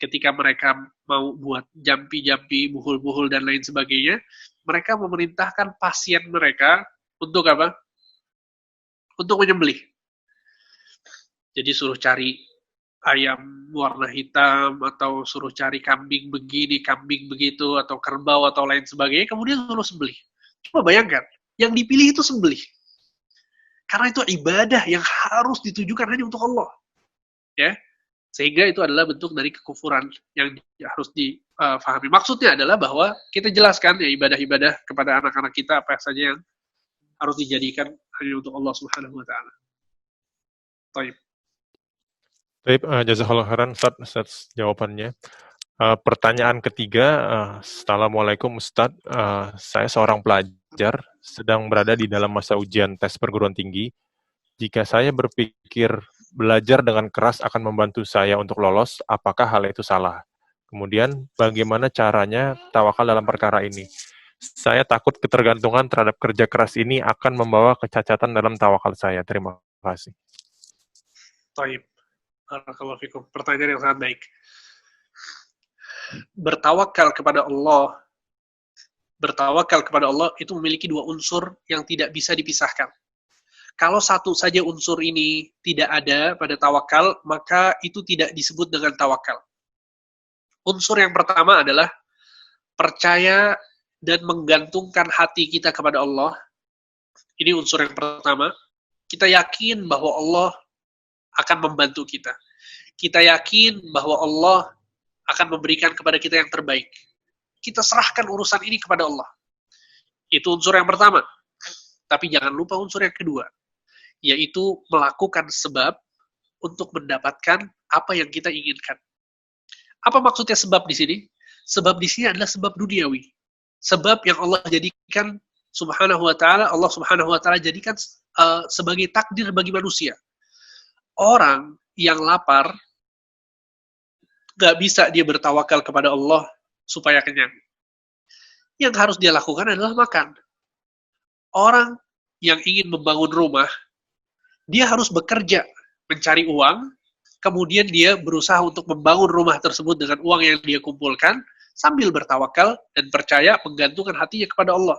ketika mereka mau buat jampi-jampi, buhul-buhul, dan lain sebagainya, mereka memerintahkan pasien mereka untuk apa? Untuk menyembelih. Jadi suruh cari ayam warna hitam, atau suruh cari kambing begini, kambing begitu, atau kerbau, atau lain sebagainya, kemudian suruh sembelih. Coba bayangkan, yang dipilih itu sembelih. Karena itu ibadah yang harus ditujukan hanya untuk Allah. Ya, sehingga itu adalah bentuk dari kekufuran yang harus difahami. Maksudnya adalah bahwa kita jelaskan ya ibadah-ibadah kepada anak-anak kita apa saja yang harus dijadikan hanya untuk Allah Subhanahu wa Ta'ala. Baik. Baik, jazakallahu khairan Ustaz jawabannya. Pertanyaan ketiga, Assalamualaikum Ustaz, saya seorang pelajar sedang berada di dalam masa ujian tes perguruan tinggi. Jika saya berpikir belajar dengan keras akan membantu saya untuk lolos, apakah hal itu salah? Kemudian, bagaimana caranya tawakal dalam perkara ini? Saya takut ketergantungan terhadap kerja keras ini akan membawa kecacatan dalam tawakal saya. Terima kasih. Baik. Barakallahu fikum. Pertanyaan yang sangat baik. Bertawakal kepada Allah itu memiliki dua unsur yang tidak bisa dipisahkan. Kalau satu saja unsur ini tidak ada pada tawakal, maka itu tidak disebut dengan tawakal. Unsur yang pertama adalah percaya dan menggantungkan hati kita kepada Allah. Ini unsur yang pertama. Kita yakin bahwa Allah akan membantu kita. Kita yakin bahwa Allah akan memberikan kepada kita yang terbaik. Kita serahkan urusan ini kepada Allah. Itu unsur yang pertama. Tapi jangan lupa unsur yang kedua, yaitu melakukan sebab untuk mendapatkan apa yang kita inginkan. Apa maksudnya sebab di sini? Sebab di sini adalah sebab duniawi. Sebab yang Allah jadikan Subhanahu wa Ta'ala, Allah Subhanahu wa Ta'ala jadikan sebagai takdir bagi manusia. Orang yang lapar, gak bisa dia bertawakal kepada Allah supaya kenyang. Yang harus dia lakukan adalah makan. Orang yang ingin membangun rumah, dia harus bekerja, mencari uang, kemudian dia berusaha untuk membangun rumah tersebut dengan uang yang dia kumpulkan, sambil bertawakal dan percaya, menggantungkan hatinya kepada Allah.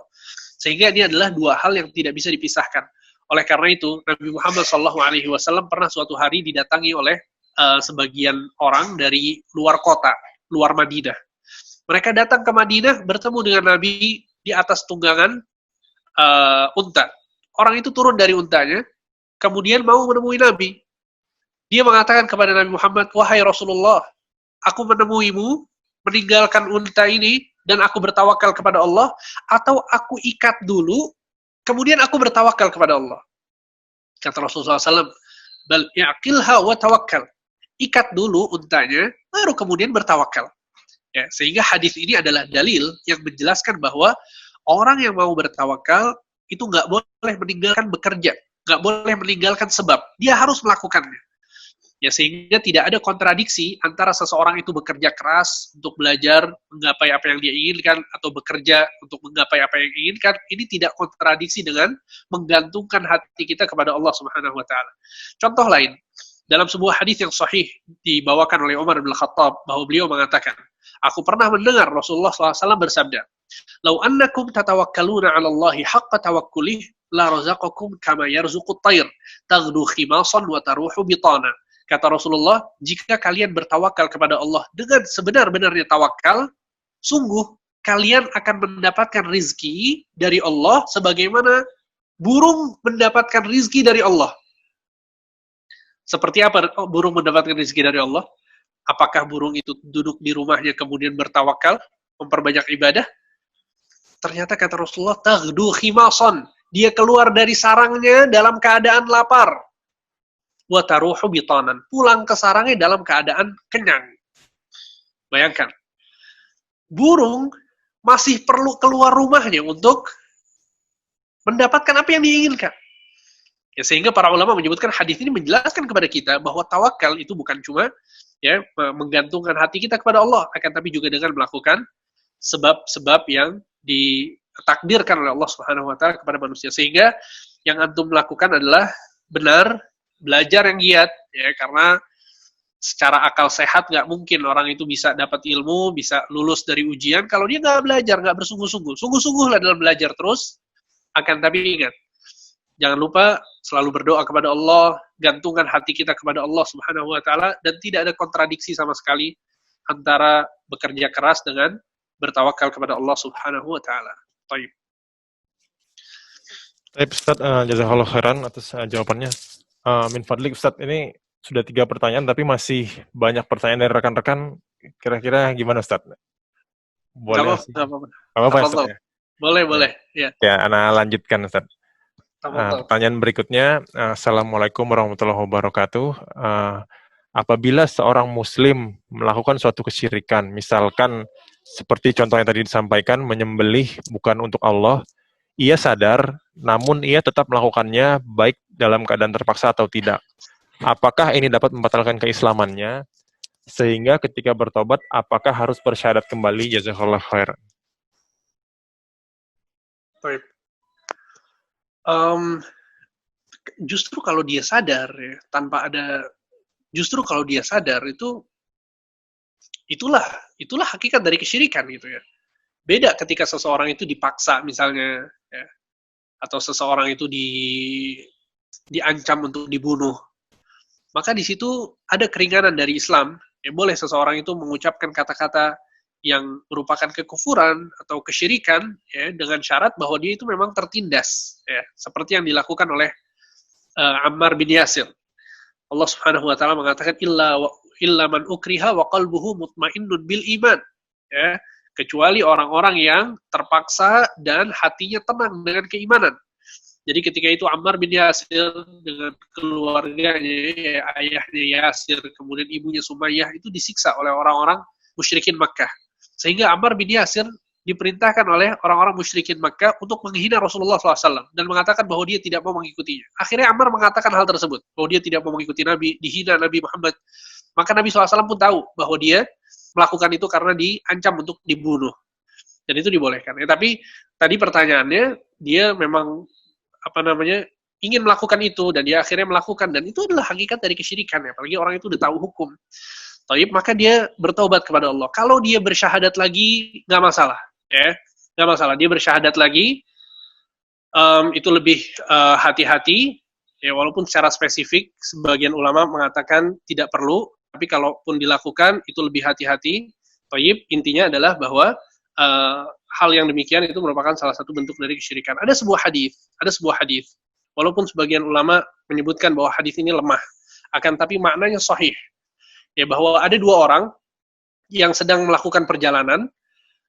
Sehingga ini adalah dua hal yang tidak bisa dipisahkan. Oleh karena itu, Nabi Muhammad SAW pernah suatu hari didatangi oleh sebagian orang dari luar kota, luar Madinah. Mereka datang ke Madinah, bertemu dengan Nabi di atas tunggangan unta. Orang itu turun dari untanya, kemudian mau menemui Nabi. Dia mengatakan kepada Nabi Muhammad, wahai Rasulullah, aku menemuimu meninggalkan unta ini dan aku bertawakal kepada Allah, atau aku ikat dulu kemudian aku bertawakal kepada Allah. Kata Rasulullah SAW, bal i'qilha wa tawakkal. Ikat dulu untanya, baru kemudian bertawakal. Ya, sehingga hadis ini adalah dalil yang menjelaskan bahwa orang yang mau bertawakal itu nggak boleh meninggalkan bekerja, nggak boleh meninggalkan sebab. Dia harus melakukannya. Ya, sehingga tidak ada kontradiksi antara seseorang itu bekerja keras untuk belajar menggapai apa yang dia inginkan atau bekerja untuk menggapai apa yang diinginkan. Ini tidak kontradiksi dengan menggantungkan hati kita kepada Allah Subhanahu wa taala. Contoh lain, dalam sebuah hadis yang sahih dibawakan oleh Umar bin Khattab bahwa beliau mengatakan, aku pernah mendengar Rasulullah SAW bersabda, "Lau annakum tatawakkaluna 'ala Allahi haqqa tawakkulih la razaqakum kama yarzuqut tayr, taghdu khimasan wa taruhu bitana." Kata Rasulullah, jika kalian bertawakal kepada Allah dengan sebenar-benarnya tawakal, sungguh kalian akan mendapatkan rizki dari Allah sebagaimana burung mendapatkan rizki dari Allah. Seperti apa burung mendapatkan rizki dari Allah? Apakah burung itu duduk di rumahnya kemudian bertawakal, memperbanyak ibadah? Ternyata kata Rasulullah, taghdu khimasan. Dia keluar dari sarangnya dalam keadaan lapar. Wa taruhu bitanan. Pulang ke sarangnya dalam keadaan kenyang. Bayangkan. Burung masih perlu keluar rumahnya untuk mendapatkan apa yang diinginkan. Ya, sehingga para ulama menyebutkan hadis ini menjelaskan kepada kita bahwa tawakal itu bukan cuma ya menggantungkan hati kita kepada Allah, akan tapi juga dengan melakukan sebab-sebab yang ditakdirkan oleh Allah Subhanahu wa taala kepada manusia. Sehingga yang antum lakukan adalah benar belajar yang giat, ya, karena secara akal sehat nggak mungkin orang itu bisa dapat ilmu, bisa lulus dari ujian kalau dia nggak belajar, nggak bersungguh-sungguh. Sungguh-sungguhlah dalam belajar terus. Akan tapi ingat, jangan lupa selalu berdoa kepada Allah, gantungkan hati kita kepada Allah Subhanahu wa taala, dan tidak ada kontradiksi sama sekali antara bekerja keras dengan bertawakal kepada Allah Subhanahu wa taala. Baik. Baik, Ustaz, jazakallahu khairan atas jawabannya. Min fadlik, Ustaz, ini sudah 3 pertanyaan, tapi masih banyak pertanyaan dari rekan-rekan. Kira-kira gimana, Ustaz? Boleh sih. Apa-apa, Ustaz, ya? Boleh. Ya. Ya, Ana lanjutkan, Ustaz. Pertanyaan berikutnya, Assalamualaikum warahmatullahi wabarakatuh. Apabila seorang muslim melakukan suatu kesyirikan, misalkan seperti contoh yang tadi disampaikan, menyembelih bukan untuk Allah, ia sadar, namun ia tetap melakukannya baik dalam keadaan terpaksa atau tidak. Apakah ini dapat membatalkan keislamannya? Sehingga ketika bertobat, apakah harus bersyahadat kembali? Jazakallahu khairan. Baik. Justru kalau dia sadar, ya, justru kalau dia sadar itulah hakikat dari kesyirikan gitu ya. Beda ketika seseorang itu dipaksa misalnya, ya, atau seseorang itu diancam untuk dibunuh. Maka di situ ada keringanan dari Islam. Ya, boleh seseorang itu mengucapkan kata-kata yang merupakan kekufuran atau kesyirikan, ya, dengan syarat bahwa dia itu memang tertindas, ya, seperti yang dilakukan oleh Ammar bin Yasir. Allah Subhanahu wa taala mengatakan illa man ukriha wa qalbuhu mutmainnun bil iman. Ya, kecuali orang-orang yang terpaksa dan hatinya tenang dengan keimanan. Jadi ketika itu Ammar bin Yasir dengan keluarganya, ya, ayahnya Yasir, kemudian ibunya Sumayyah itu disiksa oleh orang-orang musyrikin Makkah. Sehingga Ammar bin Yasir diperintahkan oleh orang-orang musyrikin Makkah untuk menghina Rasulullah SAW dan mengatakan bahwa dia tidak mau mengikutinya. Akhirnya Ammar mengatakan hal tersebut, bahwa dia tidak mau mengikuti Nabi, dihina Nabi Muhammad. Maka Nabi SAW pun tahu bahwa dia melakukan itu karena diancam untuk dibunuh. Dan itu dibolehkan. Ya, tapi tadi pertanyaannya, dia memang ingin melakukan itu dan dia akhirnya melakukan, dan itu adalah hakikat dari kesyirikan, ya. Apalagi orang itu udah tahu hukum. Taib, maka dia bertaubat kepada Allah. Kalau dia bersyahadat lagi, nggak masalah, ya, nggak masalah. Dia bersyahadat lagi, itu lebih hati-hati, ya, walaupun secara spesifik sebagian ulama mengatakan tidak perlu. Tapi kalaupun dilakukan, itu lebih hati-hati. Taib, intinya adalah bahwa hal yang demikian itu merupakan salah satu bentuk dari kesyirikan. Ada sebuah hadis. Walaupun sebagian ulama menyebutkan bahwa hadis ini lemah. akan tapi maknanya sahih. Ya, bahwa ada dua orang yang sedang melakukan perjalanan,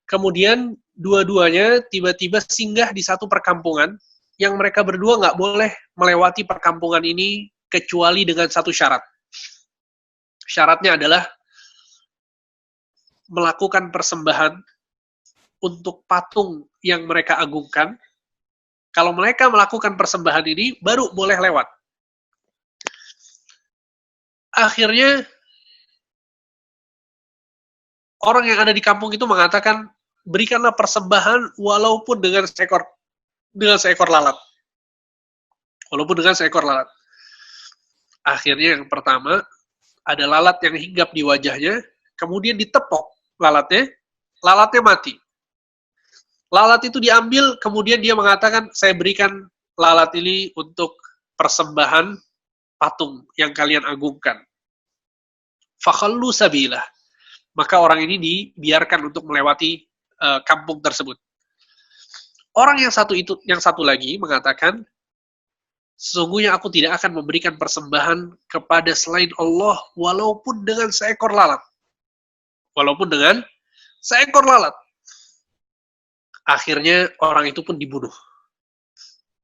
kemudian dua-duanya tiba-tiba singgah di satu perkampungan, yang mereka berdua nggak boleh melewati perkampungan ini kecuali dengan satu syarat. Syaratnya adalah melakukan persembahan untuk patung yang mereka agungkan. Kalau mereka melakukan persembahan ini, baru boleh lewat. Akhirnya, orang yang ada di kampung itu mengatakan, berikanlah persembahan walaupun dengan seekor lalat. Walaupun dengan seekor lalat. Akhirnya yang pertama, ada lalat yang hinggap di wajahnya, kemudian ditepok lalatnya mati. Lalat itu diambil, kemudian dia mengatakan, saya berikan lalat ini untuk persembahan patung yang kalian agungkan. Fakhallu sabilah. Maka orang ini dibiarkan untuk melewati kampung tersebut. Orang yang satu lagi mengatakan, sesungguhnya aku tidak akan memberikan persembahan kepada selain Allah walaupun dengan seekor lalat. Walaupun dengan seekor lalat. Akhirnya orang itu pun dibunuh.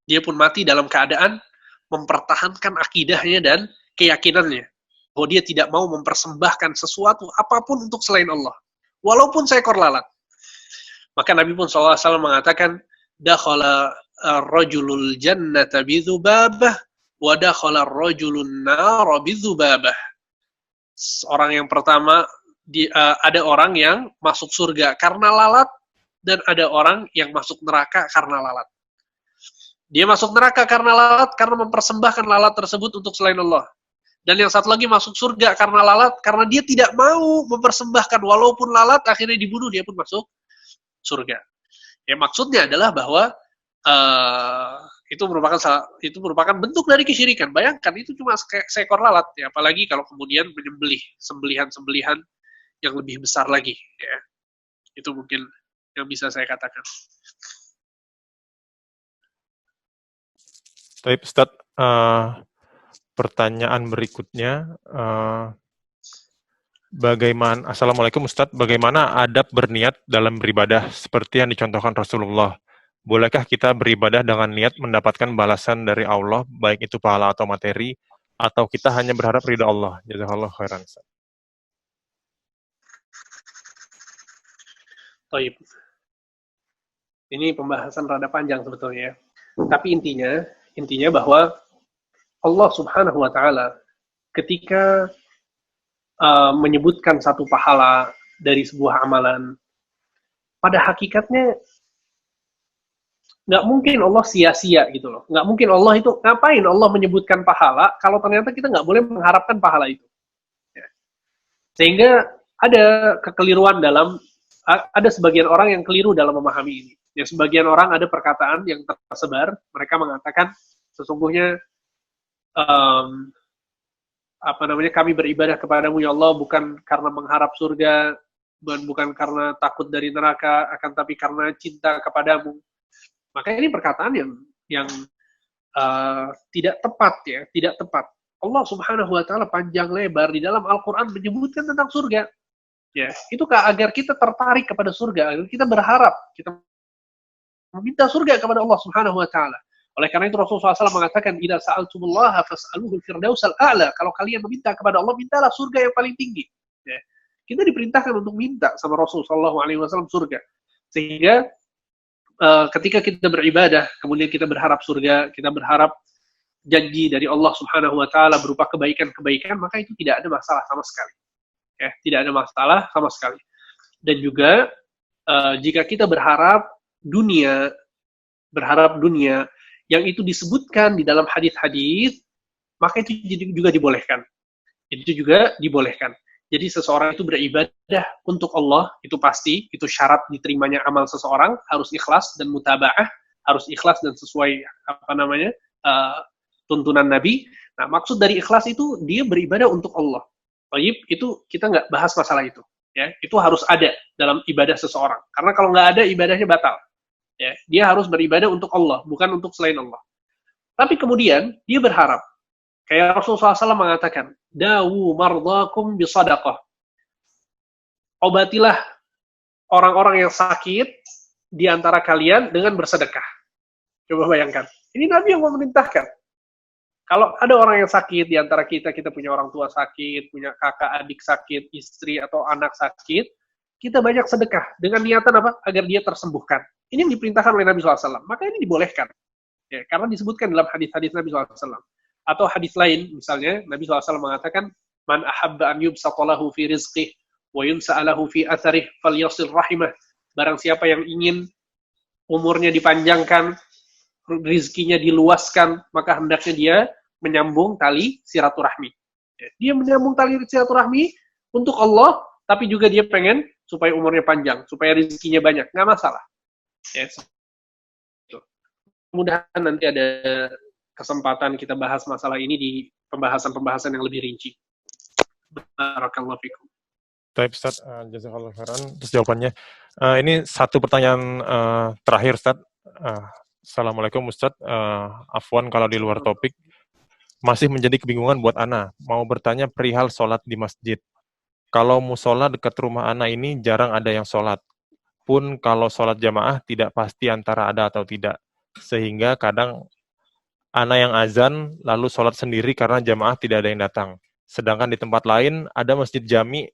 Dia pun mati dalam keadaan mempertahankan akidahnya dan keyakinannya. Bahwa dia tidak mau mempersembahkan sesuatu apapun untuk selain Allah. Walaupun seekor lalat. Maka Nabi pun SAW mengatakan, dakhala rajulul jannata bidhubabah, wa dakhala rajulun nara bidhubabah. Orang yang pertama, ada orang yang masuk surga karena lalat, dan ada orang yang masuk neraka karena lalat. Dia masuk neraka karena lalat, karena mempersembahkan lalat tersebut untuk selain Allah. Dan yang satu lagi masuk surga karena lalat, karena dia tidak mau mempersembahkan walaupun lalat, akhirnya dibunuh, dia pun masuk surga. Ya, maksudnya adalah bahwa itu merupakan bentuk dari kesyirikan. Bayangkan, itu cuma seekor lalat, ya, apalagi kalau kemudian menyembelih sembelihan yang lebih besar lagi. Ya. Itu mungkin yang bisa saya katakan. Baik, Ustaz. Pertanyaan berikutnya, Assalamualaikum Ustaz, bagaimana adab berniat dalam beribadah seperti yang dicontohkan Rasulullah? Bolehkah kita beribadah dengan niat mendapatkan balasan dari Allah, baik itu pahala atau materi, atau kita hanya berharap ridha Allah? Jazakallahu khairan. Baik. Ini pembahasan rada panjang sebetulnya. Tapi intinya bahwa Allah Subhanahu wa Ta'ala ketika menyebutkan satu pahala dari sebuah amalan, pada hakikatnya nggak mungkin Allah sia-sia gitu loh. Nggak mungkin Allah itu, ngapain Allah menyebutkan pahala kalau ternyata kita nggak boleh mengharapkan pahala itu. Ya. Sehingga ada kekeliruan ada sebagian orang yang keliru dalam memahami ini. Ya, sebagian orang ada perkataan yang tersebar, mereka mengatakan sesungguhnya kami beribadah kepadamu ya Allah bukan karena mengharap surga, bukan karena takut dari neraka, akan tapi karena cinta kepadamu. Maka ini perkataan yang tidak tepat, ya, tidak tepat. Allah Subhanahu wa Ta'ala panjang lebar di dalam Al-Quran menyebutkan tentang surga. Ya, itu agar kita tertarik kepada surga, agar kita berharap, kita meminta surga kepada Allah Subhanahu wa Ta'ala. Oleh karena itu Rasulullah SAW mengatakan, "Idza sa'altumullaha fas'aluhul firdausal a'la." Kalau kalian meminta kepada Allah, mintalah surga yang paling tinggi. Ya. Kita diperintahkan untuk minta sama Rasulullah SAW surga. Sehingga ketika kita beribadah, kemudian kita berharap surga, kita berharap janji dari Allah Subhanahu wa Ta'ala berupa kebaikan-kebaikan, maka itu tidak ada masalah sama sekali. Ya, tidak ada masalah sama sekali. Dan juga jika kita berharap dunia yang itu disebutkan di dalam hadis-hadis, maka itu juga dibolehkan. Itu juga dibolehkan. Jadi seseorang itu beribadah untuk Allah, itu pasti, itu syarat diterimanya amal seseorang, harus ikhlas dan mutaba'ah, harus ikhlas dan sesuai tuntunan Nabi. Nah, maksud dari ikhlas itu dia beribadah untuk Allah. Baik, itu kita nggak bahas masalah itu. Ya, itu harus ada dalam ibadah seseorang. Karena kalau nggak ada, ibadahnya batal. Ya, dia harus beribadah untuk Allah, bukan untuk selain Allah. Tapi kemudian dia berharap Kayak Rasulullah SAW mengatakan, dawu mardakum bisadaqah. Obatilah orang-orang yang sakit di antara kalian dengan bersedekah. Coba bayangkan. Ini Nabi yang memerintahkan. Kalau ada orang yang sakit di antara kita, kita punya orang tua sakit, punya kakak, adik sakit, istri atau anak sakit, kita banyak sedekah dengan niatan apa? Agar dia tersembuhkan. Ini yang diperintahkan oleh Nabi SAW. Maka ini dibolehkan. Ya, karena disebutkan dalam hadis-hadis Nabi SAW. Atau hadis lain, misalnya Nabi SAW mengatakan, man ahabba an yubsatalahu fi rizqih wa yunsa'alahu fi atharih falyasil rahimah. Barang siapa yang ingin umurnya dipanjangkan, rizkinya diluaskan, maka hendaknya dia menyambung tali silaturahmi. Dia menyambung tali silaturahmi untuk Allah, tapi juga dia pengen supaya umurnya panjang, supaya rizkinya banyak, nggak masalah. Ya, mudah-mudahan nanti ada kesempatan kita bahas masalah ini di pembahasan-pembahasan yang lebih rinci. Barakallahu fikum. Baik Ustaz, jazakallahu khairan atas jawabannya. Ini satu pertanyaan terakhir Ustaz. Assalamualaikum Ustaz, afwan kalau di luar topik. Masih menjadi kebingungan buat Ana, mau bertanya perihal sholat di masjid. Kalau musola dekat rumah Ana ini jarang ada yang sholat. Pun kalau sholat jamaah tidak pasti antara ada atau tidak. Sehingga kadang Ana yang azan lalu sholat sendiri karena jamaah tidak ada yang datang. Sedangkan di tempat lain ada masjid jami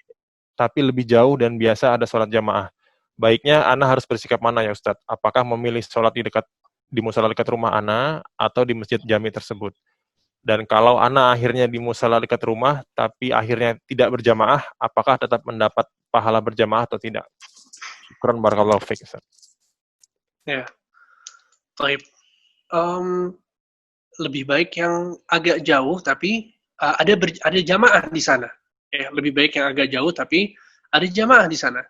tapi lebih jauh dan biasa ada sholat jamaah. Baiknya Ana harus bersikap mana ya Ustadz? Apakah memilih sholat di musola dekat rumah Ana atau di masjid jami tersebut? Dan kalau Ana akhirnya di musola dekat rumah, tapi akhirnya tidak berjamaah, apakah tetap mendapat pahala berjamaah atau tidak? Syukran barakallahu fiik. Ya, baik. Lebih baik yang agak jauh, tapi ada jamaah di sana. Ya, lebih baik yang agak jauh, tapi ada jamaah di sana.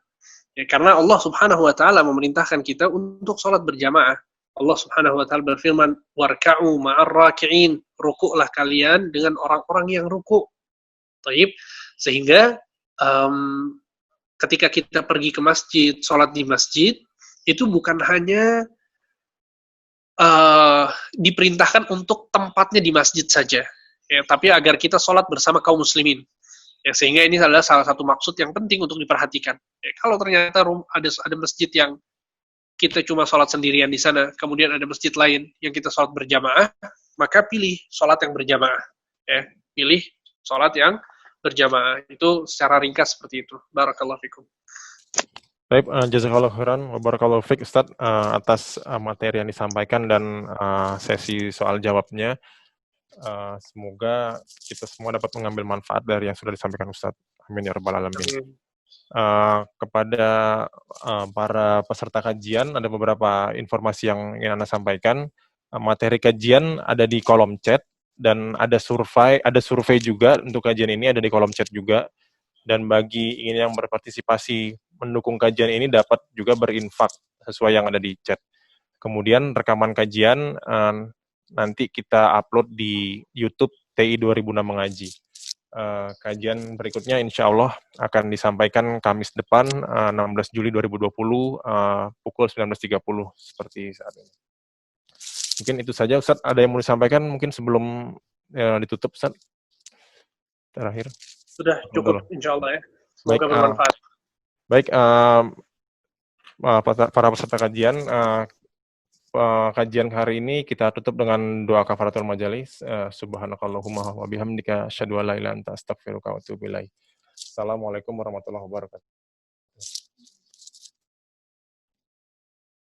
Ya, karena Allah Subhanahu wa taala memerintahkan kita untuk sholat berjamaah. Allah Subhanahu wa taala berfirman, "Warka'u ma'ar raki'in." Rukuklah kalian dengan orang-orang yang rukuk. Taib. Sehingga ketika kita pergi ke masjid, sholat di masjid, itu bukan hanya diperintahkan untuk tempatnya di masjid saja, ya, tapi agar kita sholat bersama kaum muslimin. Ya, sehingga ini adalah salah satu maksud yang penting untuk diperhatikan. Ya, kalau ternyata ada masjid yang kita cuma sholat sendirian di sana, kemudian ada masjid lain yang kita sholat berjamaah, maka pilih sholat yang berjamaah. Ya, pilih sholat yang berjamaah. Itu secara ringkas seperti itu. Barakallahu fikum. Baik, jazakallahu khairan wa barakallahu fiik Ustaz atas materi yang disampaikan dan sesi soal jawabnya. Semoga kita semua dapat mengambil manfaat dari yang sudah disampaikan Ustaz. Amin ya rabbal alamin. Kepada para peserta kajian, ada beberapa informasi yang ingin Anda sampaikan. Materi kajian ada di kolom chat, dan ada survei juga untuk kajian ini ada di kolom chat juga. Dan bagi yang berpartisipasi mendukung kajian ini dapat juga berinfak sesuai yang ada di chat. Kemudian rekaman kajian nanti kita upload di YouTube TI 2006 Mengaji. Kajian berikutnya insya Allah akan disampaikan Kamis depan 16 Juli 2020 pukul 19.30 seperti saat ini. Mungkin itu saja Ustaz, ada yang mau disampaikan mungkin sebelum ditutup Ustaz? Terakhir. Sudah cukup insya Allah ya. Semoga Baik, bermanfaat. Baik, para peserta kajian, kajian hari ini kita tutup dengan doa kafaratul majalis. Subhanakallahumma wa bihamdika asyhadu an la ilaha illa anta astaghfiruka wa atubu ilaik. Assalamualaikum warahmatullahi wabarakatuh.